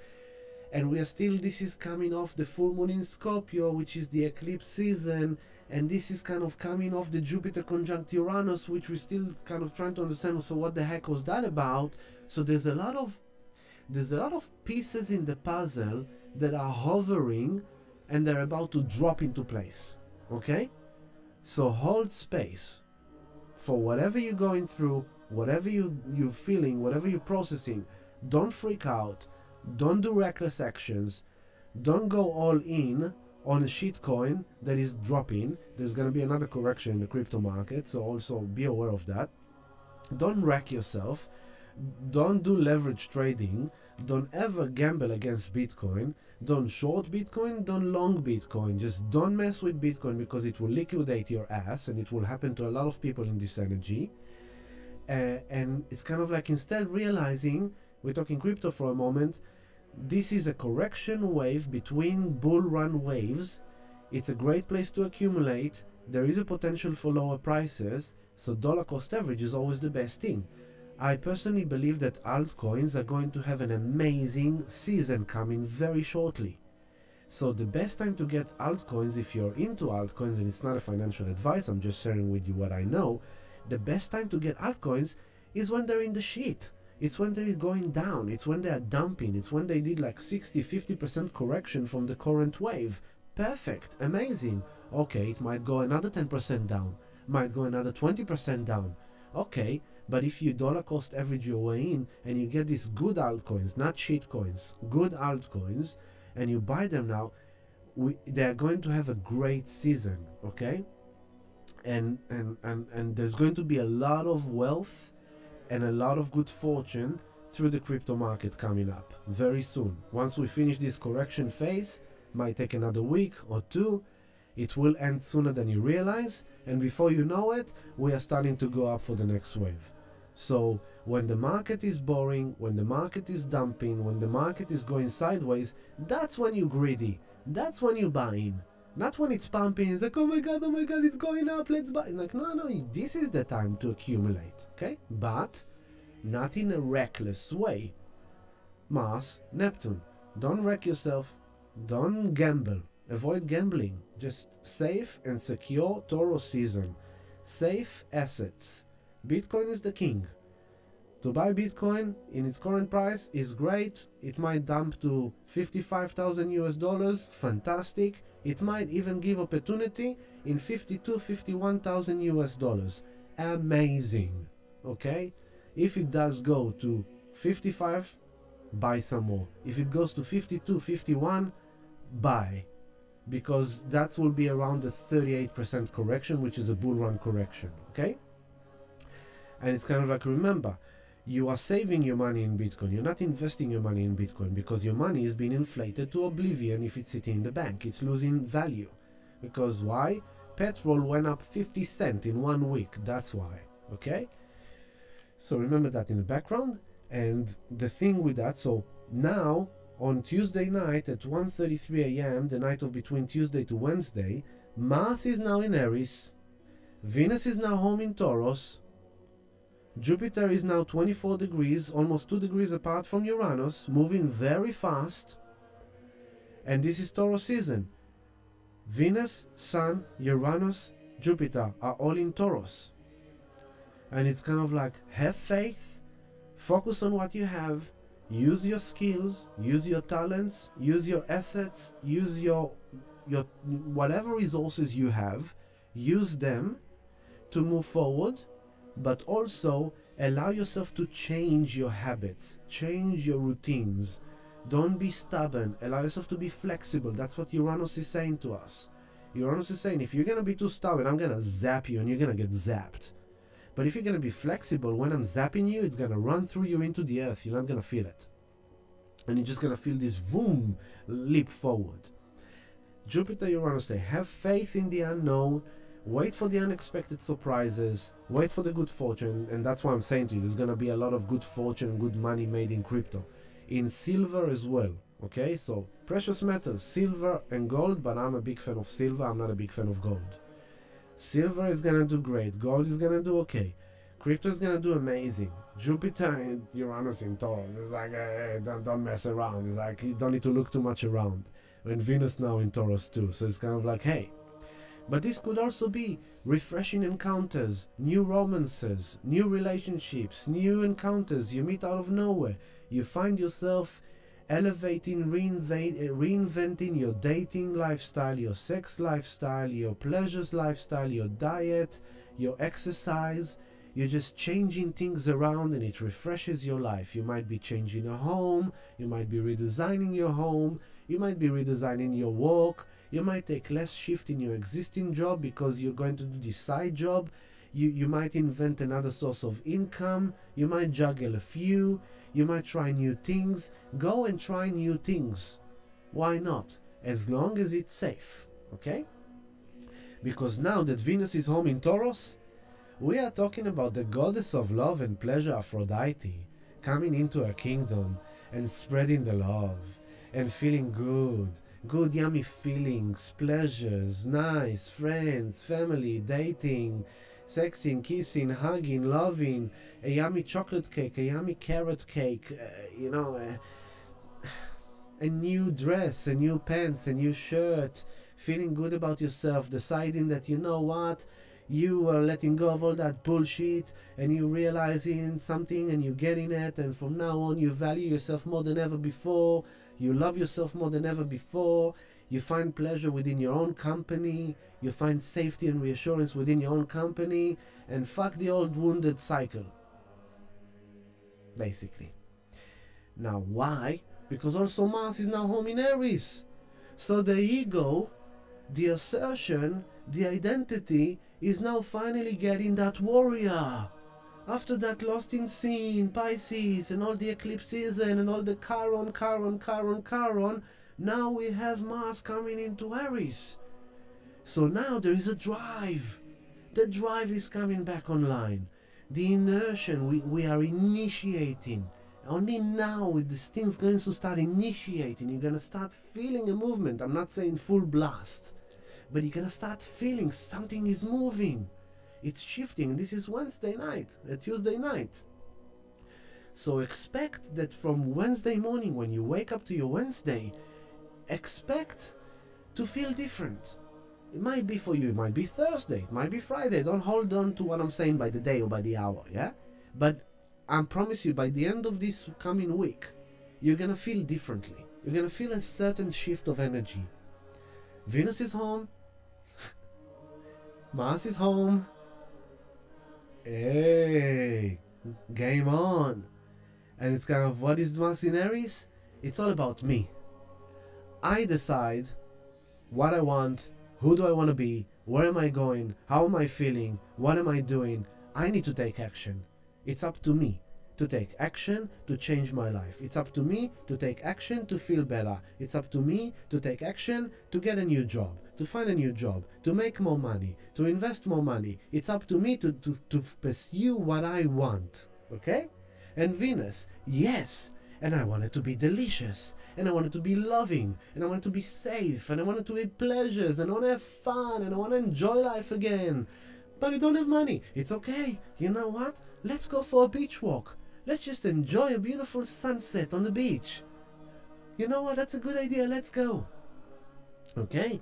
and we are still, this is coming off the full moon in Scorpio, which is the eclipse season, and this is kind of coming off the Jupiter conjunct Uranus, which we're still kind of trying to understand. So what the heck was that about? So there's a lot of pieces in the puzzle that are hovering and they're about to drop into place. Okay? So hold space for whatever you're going through, whatever you're feeling, whatever you're processing. Don't freak out. Don't do reckless actions. Don't go all in on a shitcoin that is dropping. There's going to be another correction in the crypto market, so also be aware of that. Don't wreck yourself. Don't do leverage trading. Don't ever gamble against Bitcoin. Don't short Bitcoin. Don't long Bitcoin. Just don't mess with Bitcoin, because it will liquidate your ass, and it will happen to a lot of people in this energy. And it's kind of like, instead realizing, we're talking crypto for a moment, this is a correction wave between bull run waves. It's a great place to accumulate. There is a potential for lower prices, so dollar cost average is always the best thing. I personally believe that altcoins are going to have an amazing season coming very shortly. So the best time to get altcoins, if you're into altcoins, and it's not a financial advice, I'm just sharing with you what I know, the best time to get altcoins is when they're in the shit. It's when they're going down. It's when they're dumping. It's when they did like 60-50% correction from the current wave. Perfect. Amazing. Okay, it might go another 10% down. Might go another 20% down. Okay, but if you dollar cost average your way in, and you get these good altcoins, not shit coins, good altcoins, and you buy them now, they're going to have a great season, okay? And there's going to be a lot of wealth and a lot of good fortune through the crypto market coming up very soon. Once we finish this correction phase, might take another week or two, it will end sooner than you realize, and before you know it, we are starting to go up for the next wave. So when the market is boring, when the market is dumping, when the market is going sideways, that's when you're greedy. That's when you buy in. Not when it's pumping. It's like, oh my god, it's going up, let's buy. Like, no, this is the time to accumulate, okay? But not in a reckless way. Mars, Neptune. Don't wreck yourself. Don't gamble. Avoid gambling. Just safe and secure Taurus season. Safe assets. Bitcoin is the king. To buy Bitcoin in its current price is great. It might dump to 55,000 US dollars. Fantastic. It might even give opportunity in 51,000 US dollars. Amazing. Okay? If it does go to 55, buy some more. If it goes to 52, 51, buy. Because that will be around a 38% correction, which is a bull run correction. Okay? And it's kind of like, remember, you are saving your money in Bitcoin. You're not investing your money in Bitcoin, because your money is being inflated to oblivion if it's sitting in the bank. It's losing value. Because why? Petrol went up 50 cents in 1 week. That's why. Okay? So remember that in the background. And the thing with that, so now on Tuesday night at 1:33 a.m., the night of between Tuesday to Wednesday, Mars is now in Aries. Venus is now home in Taurus. Jupiter is now 24 degrees, almost 2 degrees apart from Uranus, moving very fast. And this is Taurus season. Venus, Sun, Uranus, Jupiter are all in Taurus. And it's kind of like, have faith, focus on what you have, use your skills, use your talents, use your assets, use your whatever resources you have, use them to move forward. But also allow yourself to change your habits, change your routines. Don't be stubborn. Allow yourself to be flexible. That's what Uranus is saying to us. Uranus is saying, if you're going to be too stubborn, I'm going to zap you and you're going to get zapped. But if you're going to be flexible, when I'm zapping you, it's going to run through you into the earth. You're not going to feel it. And you're just going to feel this boom, leap forward. Jupiter, Uranus say, have faith in the unknown. Wait for the unexpected surprises, wait for the good fortune, and that's why I'm saying to you, there's going to be a lot of good fortune and good money made in crypto. In silver as well, okay? So, precious metals, silver and gold, but I'm a big fan of silver, I'm not a big fan of gold. Silver is going to do great, gold is going to do okay, crypto is going to do amazing. Jupiter and Uranus in Taurus, it's like, hey, don't mess around, it's like, you don't need to look too much around. And Venus now in Taurus too, so it's kind of like, hey. But this could also be refreshing encounters, new romances, new relationships, new encounters you meet out of nowhere. You find yourself elevating, reinventing your dating lifestyle, your sex lifestyle, your pleasures lifestyle, your diet, your exercise. You're just changing things around and it refreshes your life. You might be changing a home, you might be redesigning your home, you might be redesigning your work, you might take less shift in your existing job because you're going to do this side job. You might invent another source of income, you might juggle a few, you might try new things. Go and try new things. Why not? As long as it's safe, okay? Because now that Venus is home in Taurus, we are talking about the goddess of love and pleasure, Aphrodite, coming into her kingdom and spreading the love and feeling good, yummy feelings, pleasures, nice, friends, family, dating, sexing, kissing, hugging, loving, a yummy chocolate cake, a yummy carrot cake, a new dress, a new pants, a new shirt, feeling good about yourself, deciding that you know what, you are letting go of all that bullshit and you realizing something and you getting it, and from now on you value yourself more than ever before, you love yourself more than ever before, you find pleasure within your own company, you find safety and reassurance within your own company, and fuck the old wounded cycle. Basically. Now why? Because also Mars is now home in Aries. So the ego, the assertion, the identity is now finally getting that warrior. After that lost in sin, Pisces, and all the eclipse season, and all the Chiron, now we have Mars coming into Aries. So now there is a drive. The drive is coming back online. The inertia, we are initiating. Only now with this thing's going to start initiating, you're going to start feeling a movement. I'm not saying full blast, but you're going to start feeling something is moving. It's shifting. This is Wednesday night, Tuesday night. So expect that from Wednesday morning, when you wake up to your Wednesday, expect to feel different. It might be for you, it might be Thursday, it might be Friday. Don't hold on to what I'm saying by the day or by the hour, yeah? But I promise you, by the end of this coming week, you're gonna feel differently. You're gonna feel a certain shift of energy. Venus is home. Mars is home. Hey, game on. And it's kind of, what is Mars in Aries? It's all about me. I decide what I want, who do I want to be, where am I going, how am I feeling, what am I doing. I need to take action. It's up to me to take action to change my life. It's up to me to take action to feel better. It's up to me to take action to get a new job, to find a new job, to make more money, to invest more money. It's up to me to pursue what I want. Okay? And Venus, yes, and I want it to be delicious, and I want it to be loving, and I want it to be safe, and I want it to be pleasures, and I want to have fun, and I want to enjoy life again. But I don't have money. It's okay. You know what? Let's go for a beach walk. Let's just enjoy a beautiful sunset on the beach. You know what? That's a good idea. Let's go. Okay?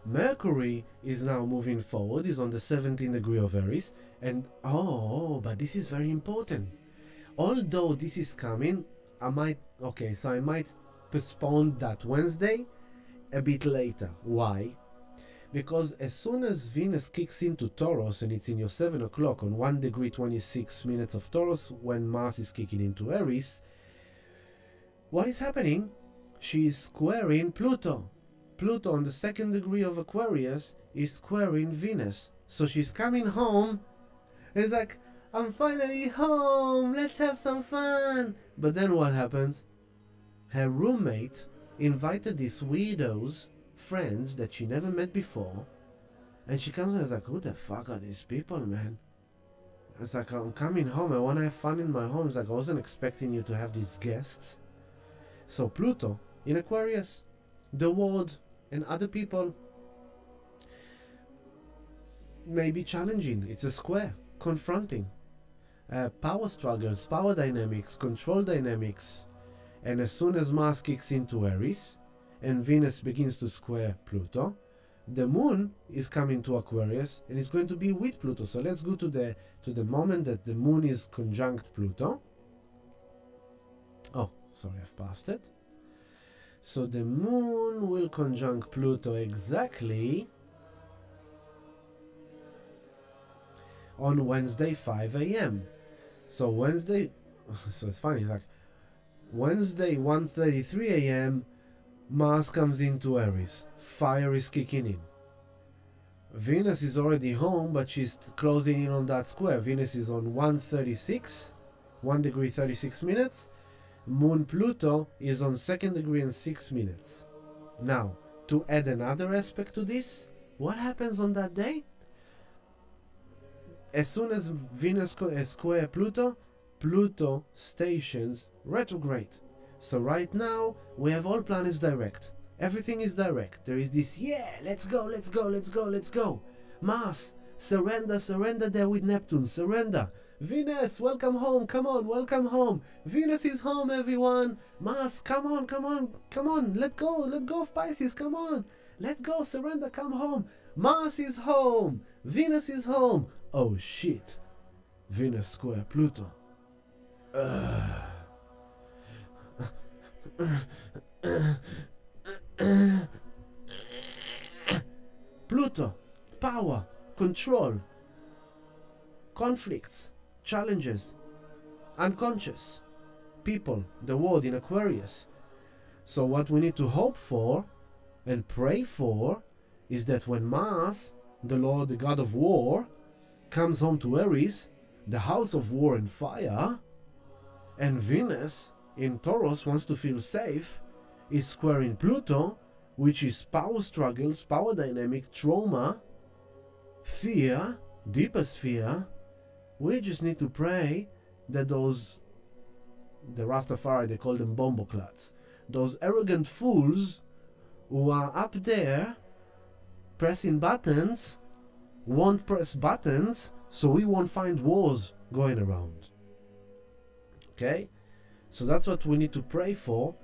Mercury is now moving forward. Is on the 17th degree of Aries. And, but this is very important. Although this is coming, I might postpone that Wednesday a bit later. Why? Because as soon as Venus kicks into Taurus, and it's in your 7 o'clock on 1 degree 26 minutes of Taurus, when Mars is kicking into Aries, what is happening? She is squaring Pluto. Pluto on the 2nd degree of Aquarius is squaring Venus. So she's coming home. It's like, I'm finally home, let's have some fun. But then what happens? Her roommate invited these weirdos, friends that she never met before, and she comes and is like, who the fuck are these people, man? It's like, I'm coming home, I want to have fun in my home. It's like, I wasn't expecting you to have these guests. So Pluto in Aquarius, the world and other people may be challenging. It's a square, confronting. Power struggles, power dynamics, control dynamics. And as soon as Mars kicks into Aries and Venus begins to square Pluto, the moon is coming to Aquarius and is going to be with Pluto. So let's go to the moment that the moon is conjunct Pluto. Oh, sorry, I've passed it. So the moon will conjunct Pluto exactly on Wednesday 5 a.m. So Wednesday, so it's funny, like Wednesday 1:33 a.m. Mars comes into Aries, fire is kicking in. Venus is already home, but she's closing in on that square. Venus is on 1:36, 1 degree 36 minutes. Moon Pluto is on 2nd degree and 6 minutes. Now, to add another aspect to this, what happens on that day? As soon as Venus square Pluto, Pluto stations retrograde. So right now, we have all planets direct. Everything is direct. There is this, yeah, let's go, let's go, let's go, let's go. Mars, surrender, surrender there with Neptune, surrender. Venus, welcome home, come on, welcome home. Venus is home, everyone. Mars, come on, come on, come on, let go of Pisces, come on. Let go, surrender, come home. Mars is home, Venus is home. Oh shit, Venus square Pluto. Pluto, power, control, conflicts, challenges, unconscious, people, the world in Aquarius. So what we need to hope for and pray for is that when Mars, the Lord, the God of war, comes home to Aries, the house of war and fire, and Venus in Taurus wants to feel safe, is squaring Pluto, which is power struggles, power dynamic, trauma, fear, deepest fear. We just need to pray that those, the Rastafari, they call them bomboclats, those arrogant fools who are up there pressing buttons won't press buttons, so we won't find wars going around. Okay? So that's what we need to pray for,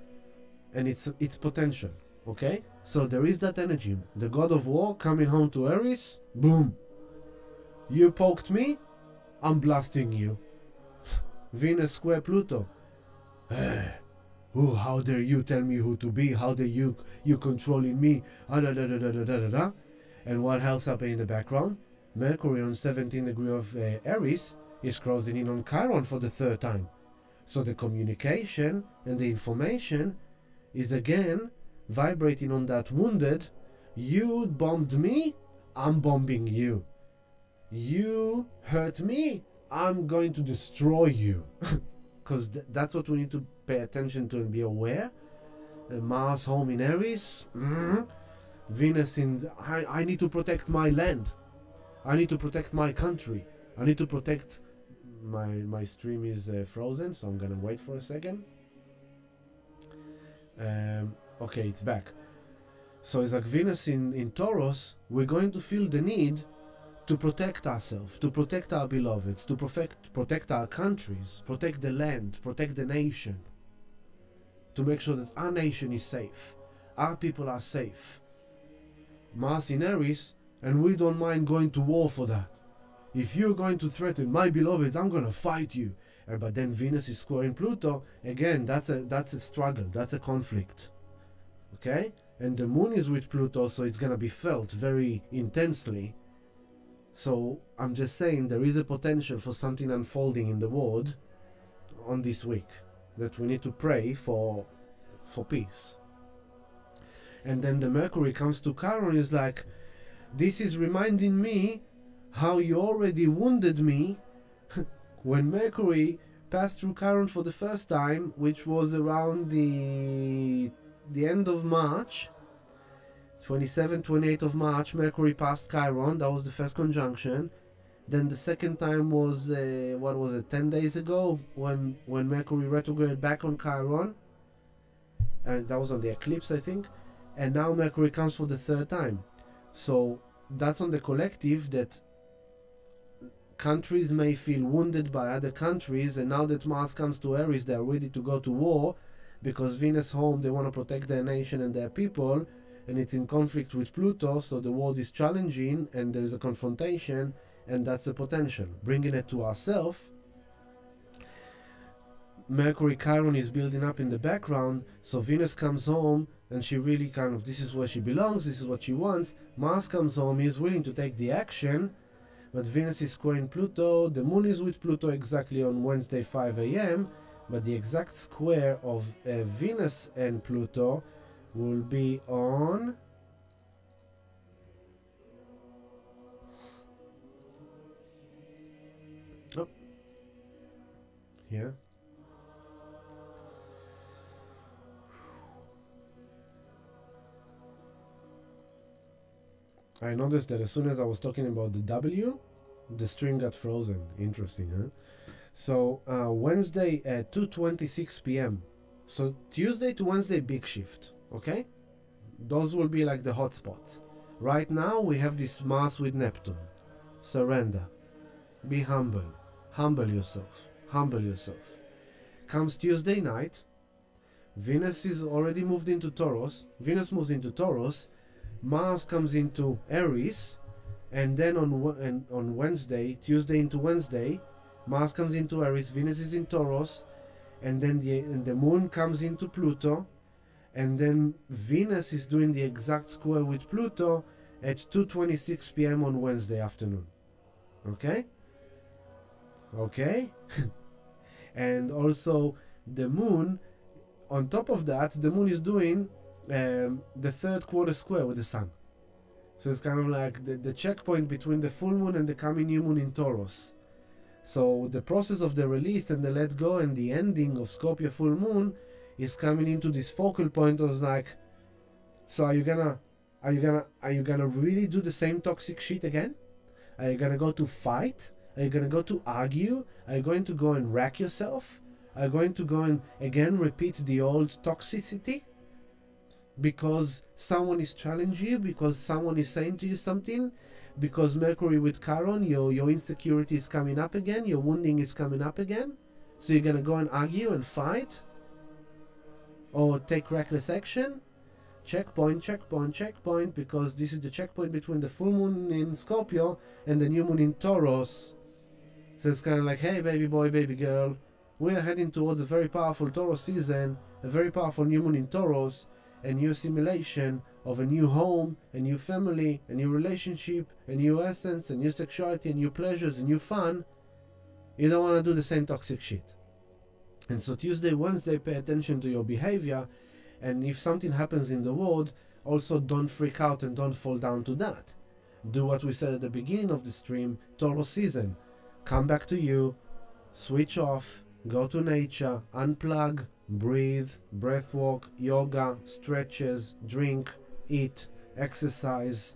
and it's potential. Okay? So there is that energy. The God of war coming home to Aries, boom. You poked me, I'm blasting you. Venus square Pluto. Oh, how dare you tell me who to be? How dare you controlling me? And what else happening in the background? Mercury on 17 degree of Aries is closing in on Chiron for the third time. So the communication and the information is again vibrating on that wounded. You bombed me, I'm bombing you. You hurt me, I'm going to destroy you. Because that's what we need to pay attention to and be aware. Mars home in Aries. Venus in... I need to protect my land. I need to protect my country. I need to protect... My stream is frozen, so I'm gonna wait for a second. Okay, it's back. So it's like Venus in Taurus, we're going to feel the need to protect ourselves, to protect our beloveds, to protect our countries, protect the land, protect the nation, to make sure that our nation is safe, our people are safe. Mars in Aries, and we don't mind going to war for that. If you're going to threaten my beloveds, I'm going to fight you. But then Venus is squaring Pluto. Again, that's a struggle. That's a conflict. Okay? And the moon is with Pluto, so it's going to be felt very intensely. So I'm just saying there is a potential for something unfolding in the world on this week that we need to pray for peace. And then the Mercury comes to Chiron, is like, this is reminding me how you already wounded me when Mercury passed through Chiron for the first time, which was around the end of March, 27th, 28th of March. Mercury passed Chiron. That was the first conjunction. Then the second time was 10 days ago when Mercury retrograded back on Chiron, and that was on the eclipse, I think. And now Mercury comes for the third time. So that's on the collective, that countries may feel wounded by other countries, and now that Mars comes to Aries, they are ready to go to war, because Venus home, they want to protect their nation and their people, and it's in conflict with Pluto, so the world is challenging and there is a confrontation, and that's the potential. Bringing it to ourselves, Mercury Chiron is building up in the background, so Venus comes home and she really this is where she belongs, this is what she wants. Mars comes home, he's willing to take the action, but Venus is squaring Pluto. The moon is with Pluto exactly on Wednesday 5 a.m., but the exact square of Venus and Pluto will be on here. I noticed that as soon as I was talking about the W, the string got frozen. Interesting, huh? So Wednesday at 2:26 p.m. So Tuesday to Wednesday, big shift. Okay, those will be like the hot spots. Right now we have this Mars with Neptune. Surrender, be humble, humble yourself, humble yourself. Comes Tuesday night, Venus is already moved into Taurus. Venus moves into Taurus. Mars comes into Aries, and then on Wednesday, Tuesday into Wednesday, Mars comes into Aries, Venus is in Taurus, and then the moon comes into Pluto, and then Venus is doing the exact square with Pluto at 2:26 p.m. on Wednesday afternoon. Okay? Okay? And also the moon, on top of that, the moon is doing the third quarter square with the sun. So it's kind of like the checkpoint between the full moon and the coming new moon in Taurus. So the process of the release and the let go and the ending of Scorpio full moon is coming into this focal point of like, so are you gonna really do the same toxic shit again? Are you gonna go to fight? Are you gonna go to argue? Are you going to go and wreck yourself? Are you going to go and again repeat the old toxicity? Because someone is challenging you, because someone is saying to you something, because Mercury with Chiron, your insecurity is coming up again, your wounding is coming up again. So you're gonna go and argue and fight? Or take reckless action? Checkpoint, checkpoint, checkpoint, because this is the checkpoint between the full moon in Scorpio and the new moon in Taurus. So it's kind of like, hey baby boy, baby girl, we are heading towards a very powerful Taurus season, a very powerful new moon in Taurus, a new simulation of a new home, a new family, a new relationship, a new essence, a new sexuality, a new pleasures, a new fun. You don't want to do the same toxic shit. And so Tuesday, Wednesday, pay attention to your behavior, and if something happens in the world, also don't freak out and don't fall down to that. Do what we said at the beginning of the stream, Taurus season. Come back to you, switch off, go to nature, unplug, breathe, breath walk, yoga, stretches, drink, eat, exercise,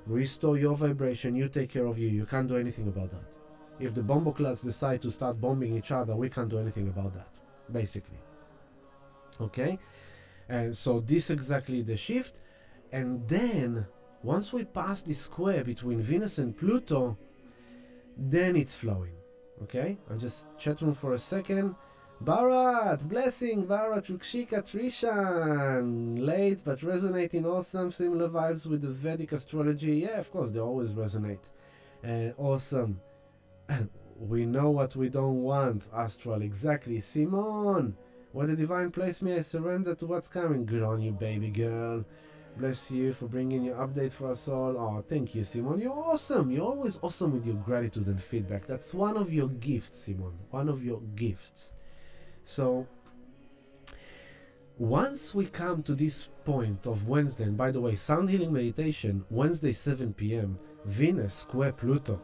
restore your vibration. You take care of you. You can't do anything about that. If the bomboclats decide to start bombing each other, we can't do anything about that, basically. Okay? And so this exactly the shift. And then once we pass this square between Venus and Pluto, then it's flowing. Okay? I'll just chat room for a second. Bharat, blessing, Bharat, Rukshika, Trishan, late but resonating, awesome, similar vibes with the Vedic astrology. Yeah, of course, they always resonate. Awesome. We know what we don't want, Astral, exactly. Simon, what a divine place me, I surrender to what's coming. Good on you, baby girl. Bless you for bringing your updates for us all. Oh, thank you, Simon. You're awesome. You're always awesome with your gratitude and feedback. That's one of your gifts, Simon. One of your gifts. So once we come to this point of Wednesday, and by the way, sound healing meditation, Wednesday 7 p.m, Venus square Pluto.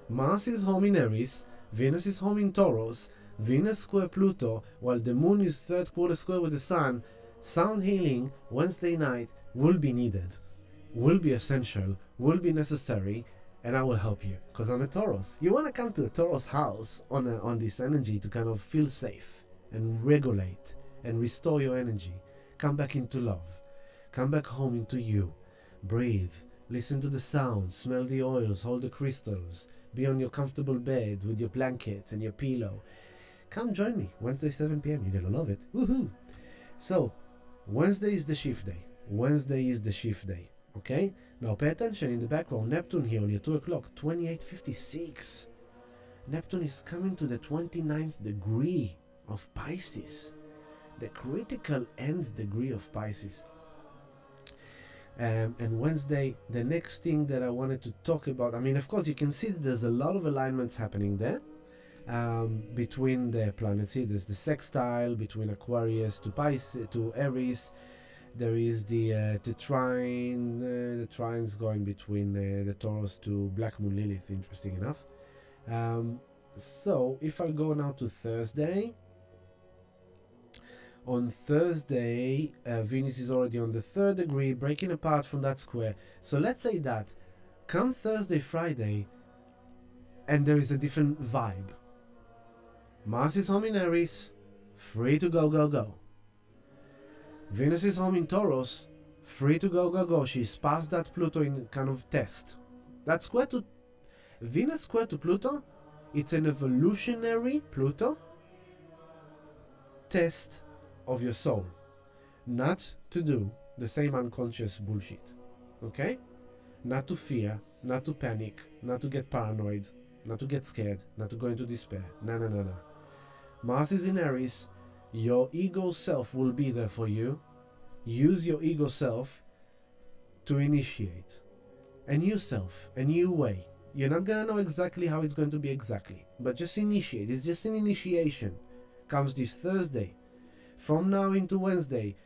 Mars is home in Aries, Venus is home in Taurus, Venus square Pluto, while the moon is third quarter square with the sun. Sound healing Wednesday night will be needed, will be essential, will be necessary, and I will help you because I'm a Taurus. You want to come to a Taurus house on this energy to kind of feel safe and regulate and restore your energy. Come back into love. Come back home into you. Breathe. Listen to the sounds. Smell the oils. Hold the crystals. Be on your comfortable bed with your blankets and your pillow. Come join me. Wednesday 7 p.m. You're gonna love it. Woohoo! So, Wednesday is the shift day. Wednesday is the shift day. Okay? Now pay attention in the background. Neptune here on your 2 o'clock. 28:56. Neptune is coming to the 29th degree of Pisces. The critical end degree of Pisces. And Wednesday, the next thing that I wanted to talk about, I mean, of course, you can see that there's a lot of alignments happening there between the planets here. There's the sextile between Aquarius to Pisces to Aries. There is the trine. The trine's going between the Taurus to Black Moon Lilith, interesting enough. So if I go now to Thursday, on Thursday, Venus is already on the 3rd degree, breaking apart from that square. So let's say that come Thursday, Friday, and there is a different vibe. Mars is home in Aries, free to go, go, go. Venus is home in Taurus, free to go, go, go. She's passed that Pluto in kind of test. That square to Venus square to Pluto, it's an evolutionary Pluto test of your soul, not to do the same unconscious bullshit, okay? Not to fear, not to panic, not to get paranoid, not to get scared, not to go into despair. No, no, no, no. Mars is in Aries. Your ego self will be there for you. Use your ego self to initiate a new self, a new way. You're not gonna know exactly how it's going to be exactly, but just initiate. It's just an initiation. Comes this Thursday. From now into Wednesday,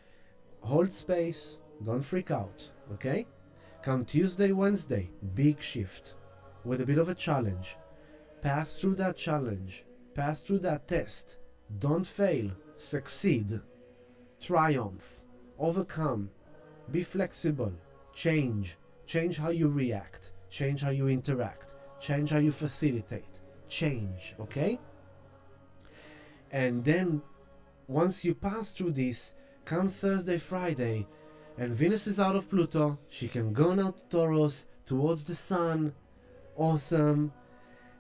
hold space, don't freak out, okay? Come Tuesday, Wednesday, big shift with a bit of a challenge. Pass through that challenge, pass through that test, don't fail, succeed, triumph, overcome, be flexible, change how you react, change how you interact, change how you facilitate, change, okay? And then once you pass through this, come Thursday, Friday, and Venus is out of Pluto, she can go now to Taurus, towards the Sun, awesome.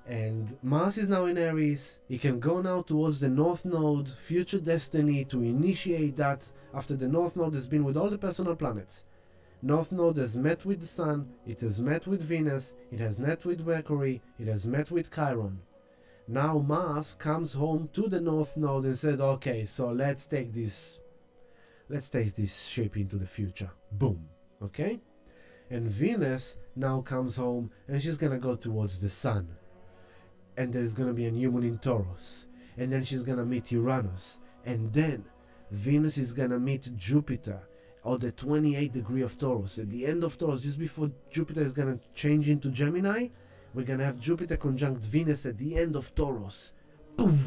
And Mars is now in Aries, he can go now towards the North Node, future destiny, to initiate that after the North Node has been with all the personal planets. North Node has met with the Sun, it has met with Venus, it has met with Mercury, it has met with Chiron. Now Mars comes home to the North Node and said, okay, so let's take this shape into the future. Boom. Okay? And Venus now comes home and she's gonna go towards the Sun. And there's gonna be a new moon in Taurus. And then she's gonna meet Uranus. And then Venus is gonna meet Jupiter or the 28th degree of Taurus. At the end of Taurus, just before Jupiter is gonna change into Gemini, we're gonna have Jupiter conjunct Venus at the end of Taurus. Boom!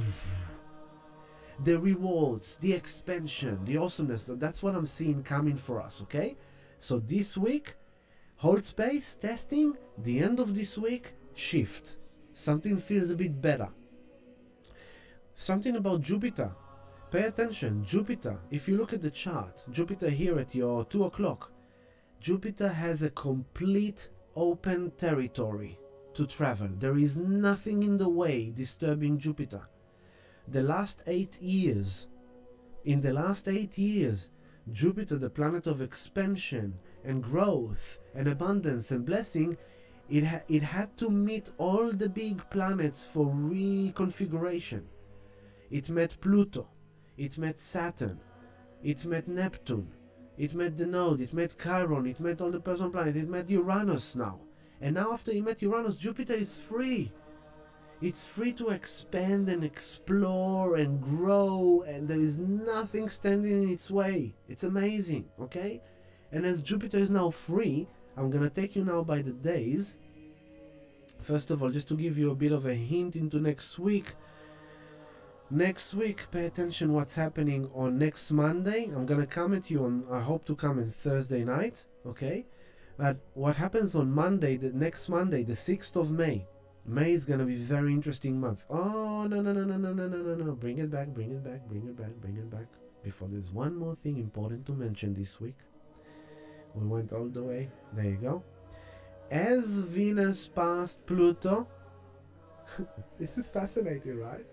The rewards, the expansion, the awesomeness, that's what I'm seeing coming for us, okay? So this week, hold space, testing, the end of this week, shift. Something feels a bit better. Something about Jupiter. Pay attention, Jupiter, if you look at the chart, Jupiter here at your 2 o'clock, Jupiter has a complete open territory to travel. There is nothing in the way disturbing Jupiter. In the last 8 years, Jupiter, the planet of expansion and growth and abundance and blessing, it had to meet all the big planets for reconfiguration. It met Pluto, it met Saturn, it met Neptune, it met the Node, it met Chiron, it met all the personal planets, it met Uranus now. And now after he met Uranus, Jupiter is free. It's free to expand and explore and grow, and there is nothing standing in its way. It's amazing, okay? And as Jupiter is now free, I'm gonna take you now by the days. First of all, just to give you a bit of a hint into next week. Next week, pay attention what's happening on next Monday. I'm gonna come at you on, I hope to come in Thursday night, okay? But what happens on Monday, the next Monday, the 6th of May. May is going to be a very interesting month. Oh, no. Bring it back. Before there's one more thing important to mention this week. We went all the way. There you go. As Venus passed Pluto, this is fascinating, right?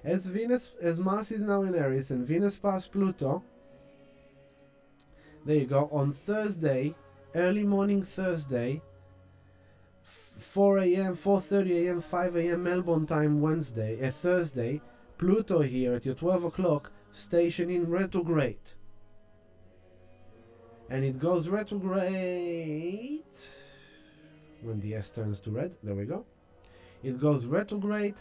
As Mars is now in Aries and Venus passed Pluto, there you go, on Thursday, early morning Thursday, 4 a.m., 4:30 a.m., 5 a.m. Melbourne time Thursday, Pluto here at your 12 o'clock, station in retrograde. And it goes retrograde when the S turns to red. There we go. It goes retrograde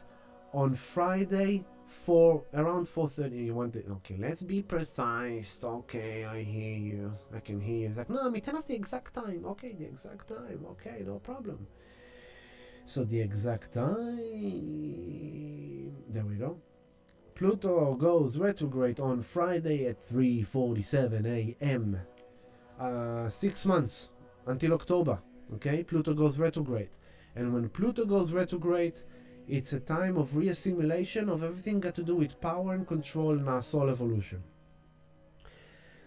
on Friday for around 4:30. You want it? Okay, let's be precise. Okay, I hear you. I can hear you. It's like, no, tell us the exact time. Okay, the exact time. Okay, no problem. So the exact time. There we go. Pluto goes retrograde on Friday at 3:47 a.m. 6 months until October. Okay, Pluto goes retrograde. And when Pluto goes retrograde, it's a time of reassimilation of everything got to do with power and control in our soul evolution.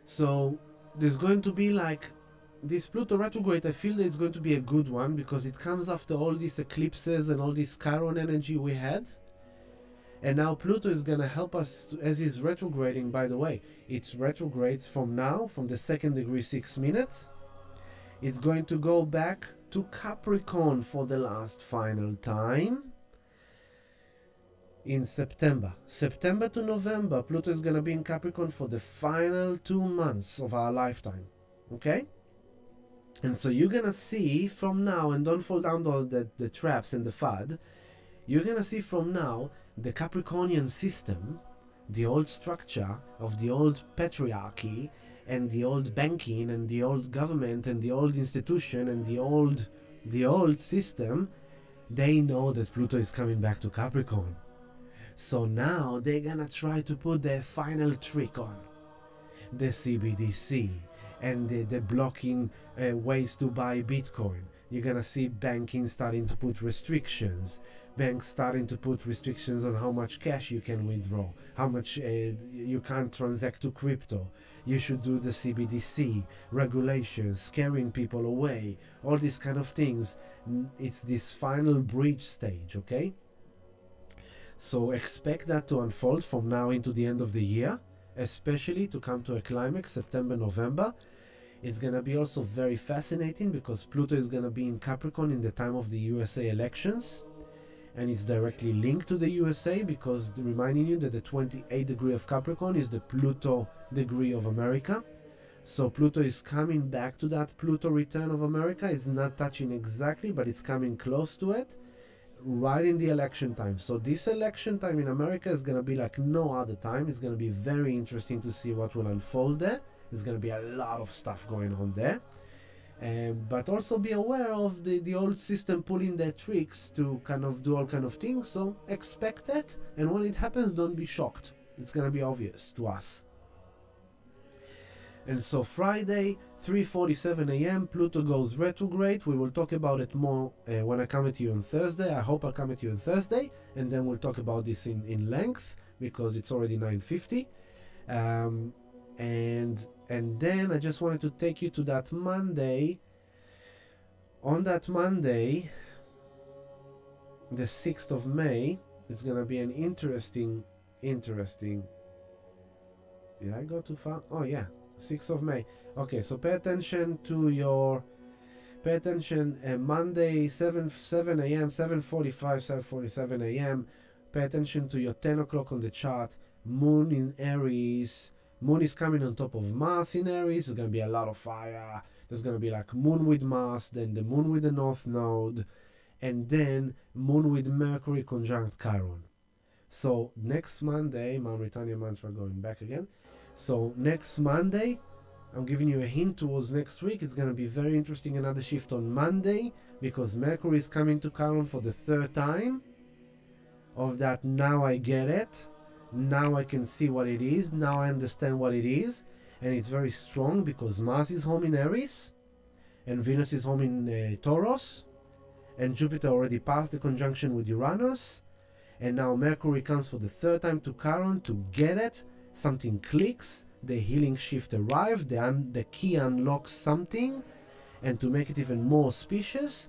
So there's going to be like this Pluto retrograde. I feel that it's going to be a good one because it comes after all these eclipses and all this Chiron energy we had. And now Pluto is going to help us as it's retrograding. By the way, it retrogrades from now, from the 2nd degree 6 minutes. It's going to go back to Capricorn for the last final time in September. September to November, Pluto is going to be in Capricorn for the final 2 months of our lifetime. Okay? And so you're going to see from now, and don't fall down the traps and the FUD, you're going to see from now the Capricornian system, the old structure of the old patriarchy and the old banking and the old government and the old institution and the old system. They know that Pluto is coming back to Capricorn. So now they're gonna try to put their final trick on the CBDC and the blocking ways to buy Bitcoin. You're gonna see banking starting to put restrictions, banks starting to put restrictions on how much cash you can withdraw, how much you can't transact to crypto. You should do the CBDC, regulations, scaring people away, all these kind of things. It's this final bridge stage, okay? So expect that to unfold from now into the end of the year, especially to come to a climax September, November. It's going to be also very fascinating because Pluto is going to be in Capricorn in the time of the USA elections. And it's directly linked to the USA because reminding you that the 28th degree of Capricorn is the Pluto degree of America. So Pluto is coming back to that Pluto return of America. It's not touching exactly, but it's coming close to it right in the election time. So this election time in America is going to be like no other time. It's going to be very interesting to see what will unfold there. There's going to be a lot of stuff going on there. But also be aware of the old system pulling their tricks to kind of do all kind of things. So expect it. And when it happens, don't be shocked. It's going to be obvious to us. And so Friday, 3:47 a.m., Pluto goes retrograde. We will talk about it more when I come at you on Thursday. I hope I'll come at you on Thursday. And then we'll talk about this in length because it's already 9:50. And then I just wanted to take you to that Monday. On that Monday, the 6th of May, it's going to be an interesting. Did I go too far? Oh yeah, 6th of May. Okay, so pay attention Monday, 7 a.m., 7:45, 7:47 a.m. Pay attention to your 10 o'clock on the chart. Moon in Aries. Moon is coming on top of Mars in Aries. There's going to be a lot of fire. There's going to be like Moon with Mars, then the Moon with the North Node, and then Moon with Mercury conjunct Chiron. So next Monday, Mauritania Mantra going back again. So next Monday, I'm giving you a hint towards next week. It's going to be very interesting. Another shift on Monday because Mercury is coming to Chiron for the 3rd time. Of that, now I get it. Now I can see what it is. Now I understand what it is. And it's very strong because Mars is home in Aries and Venus is home in Taurus, and Jupiter already passed the conjunction with Uranus, and now Mercury comes for the 3rd time to Chiron to get it. Something clicks, the healing shift arrived, the key unlocks something, and to make it even more auspicious,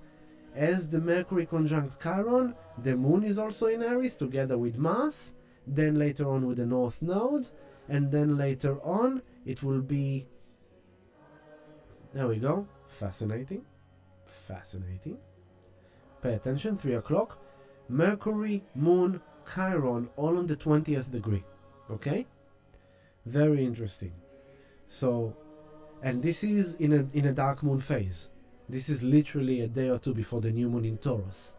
as the Mercury conjunct Chiron, the Moon is also in Aries together with Mars, then later on with the North Node, and then later on it will be, there we go, fascinating. Pay attention, 3 o'clock, Mercury, Moon, Chiron, all on the 20th degree, okay? Very interesting. So And this is in a dark moon phase. This is literally a day or two before the new moon in Taurus.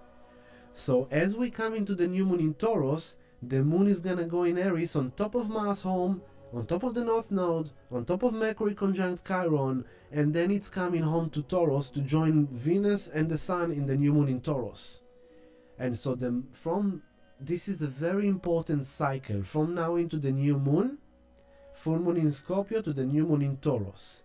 So as we come into the new moon in Taurus, the moon is gonna go in Aries on top of Mars home, on top of the North Node, on top of Mercury conjunct Chiron, and then it's coming home to Taurus to join Venus and the Sun in the new moon in Taurus. And so this is a very important cycle from now into the new moon, full moon in Scorpio to the new moon in Taurus,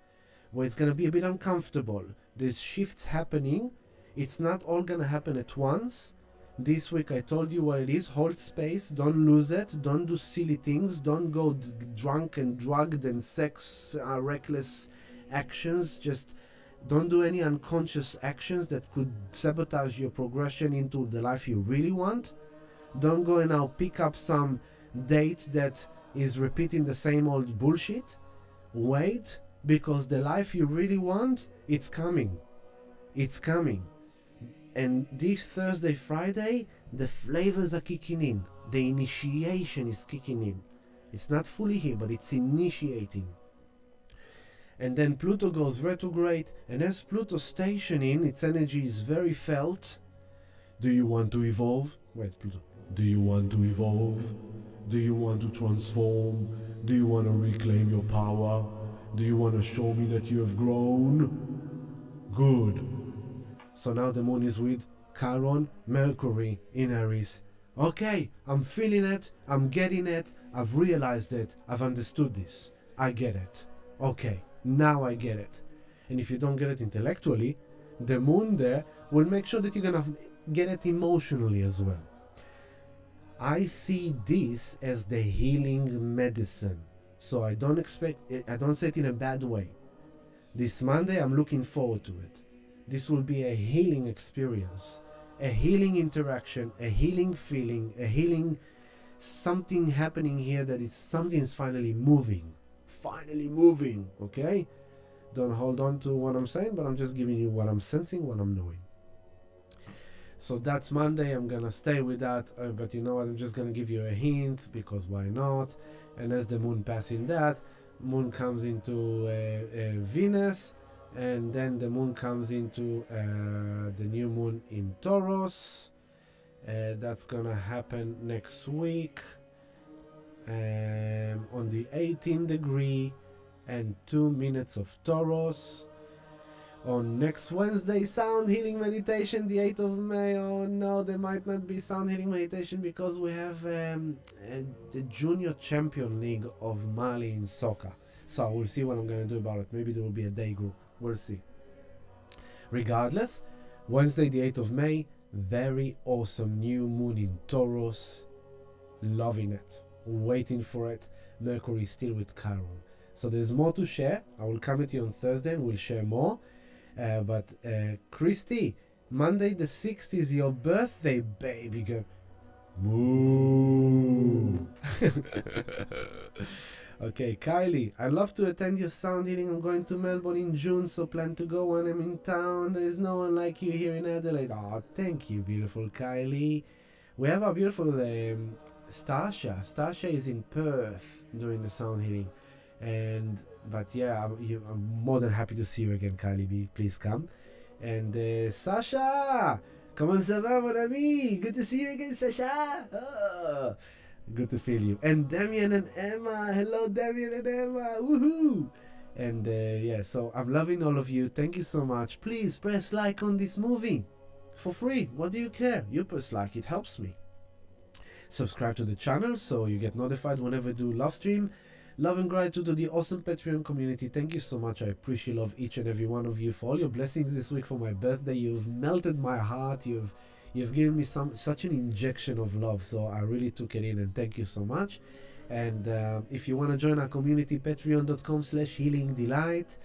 where it's gonna be a bit uncomfortable. There's shifts happening. It's not all gonna happen at once. This week I told you what it is. Hold space, don't lose it, don't do silly things, don't go drunk and drugged and sex reckless actions. Just don't do any unconscious actions that could sabotage your progression into the life you really want. Don't go and now pick up some date that is repeating the same old bullshit. Wait, because the life you really want, it's coming. It's coming. And this Thursday, Friday, the flavors are kicking in. The initiation is kicking in. It's not fully here, but it's initiating. And then Pluto goes retrograde, and as Pluto stationing, its energy is very felt. Do you want to evolve? Wait, Pluto. Do you want to evolve? Do you want to transform? Do you want to reclaim your power? Do you want to show me that you have grown? Good. So now the moon is with Chiron, Mercury in Aries. Okay, I'm feeling it, I'm getting it, I've realized it, I've understood this. I get it. Okay, now I get it. And if you don't get it intellectually, the moon there will make sure that you're gonna get it emotionally as well. I see this as the healing medicine. So I don't say it in a bad way. This Monday I'm looking forward to it. This will be a healing experience, a healing interaction, a healing feeling, a healing something happening here that is something is finally moving, okay? Don't hold on to what I'm saying, but I'm just giving you what I'm sensing, what I'm knowing. So that's Monday, I'm gonna stay with that, but you know what, I'm just gonna give you a hint, because why not? And as the moon passing that, moon comes into Venus, and then the moon comes into the new moon in Taurus. That's gonna happen next week on the 18th degree and 2 minutes of Taurus. On next Wednesday, sound healing meditation, the 8th of May. Oh no, there might not be sound healing meditation because we have the Junior Champion League of Mali in soccer. So we'll see what I'm gonna do about it. Maybe there will be a day group. We'll see. Regardless, Wednesday the 8th of May, very awesome new moon in Taurus. Loving it. Waiting for it. Mercury still with Chiron. So there's more to share. I will come at you on Thursday and we'll share more. But Christy, Monday the 6th is your birthday, baby girl. Moo. Okay, Kylie, I'd love to attend your sound healing. I'm going to Melbourne in June, so plan to go when I'm in town. There is no one like you here in Adelaide. Oh, thank you, beautiful Kylie. We have our beautiful Stasha. Stasha is in Perth doing the sound healing. But yeah, I'm more than happy to see you again, Kylie B. Please come. And Sasha, comment ça va, mon ami? Good to see you again, Sasha. Oh. Good to feel you. And Damien and Emma. Hello, Damien and Emma. Woohoo! And yeah, so I'm loving all of you. Thank you so much. Please press like on this movie for free. What do you care? You press like, it helps me. Subscribe to the channel so you get notified whenever I do live stream. Love and gratitude to the awesome Patreon community. Thank you so much. I appreciate love each and every one of you for all your blessings this week for my birthday. You've melted my heart. You've given me such an injection of love, so I really took it in, and thank you so much. And if you want to join our community, patreon.com/healingdelight.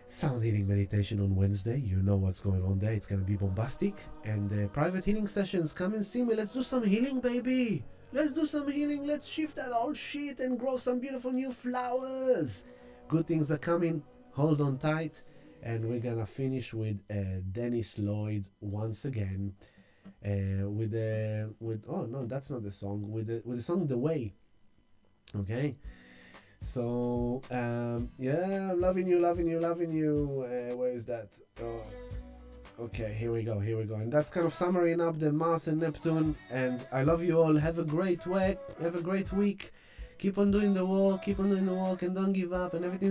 Sound healing meditation on Wednesday. You know what's going on there. It's going to be bombastic. And private healing sessions. Come and see me. Let's do some healing, baby. Let's do some healing. Let's shift that old shit and grow some beautiful new flowers. Good things are coming. Hold on tight. And we're gonna finish with Dennis Lloyd once again, with oh no, that's not the song. With the song "The Way." Okay, So yeah, loving you. Where is that? Oh, okay, here we go. And that's kind of summarizing up the Mars and Neptune. And I love you all. Have a great week. Keep on doing the work, and don't give up, and everything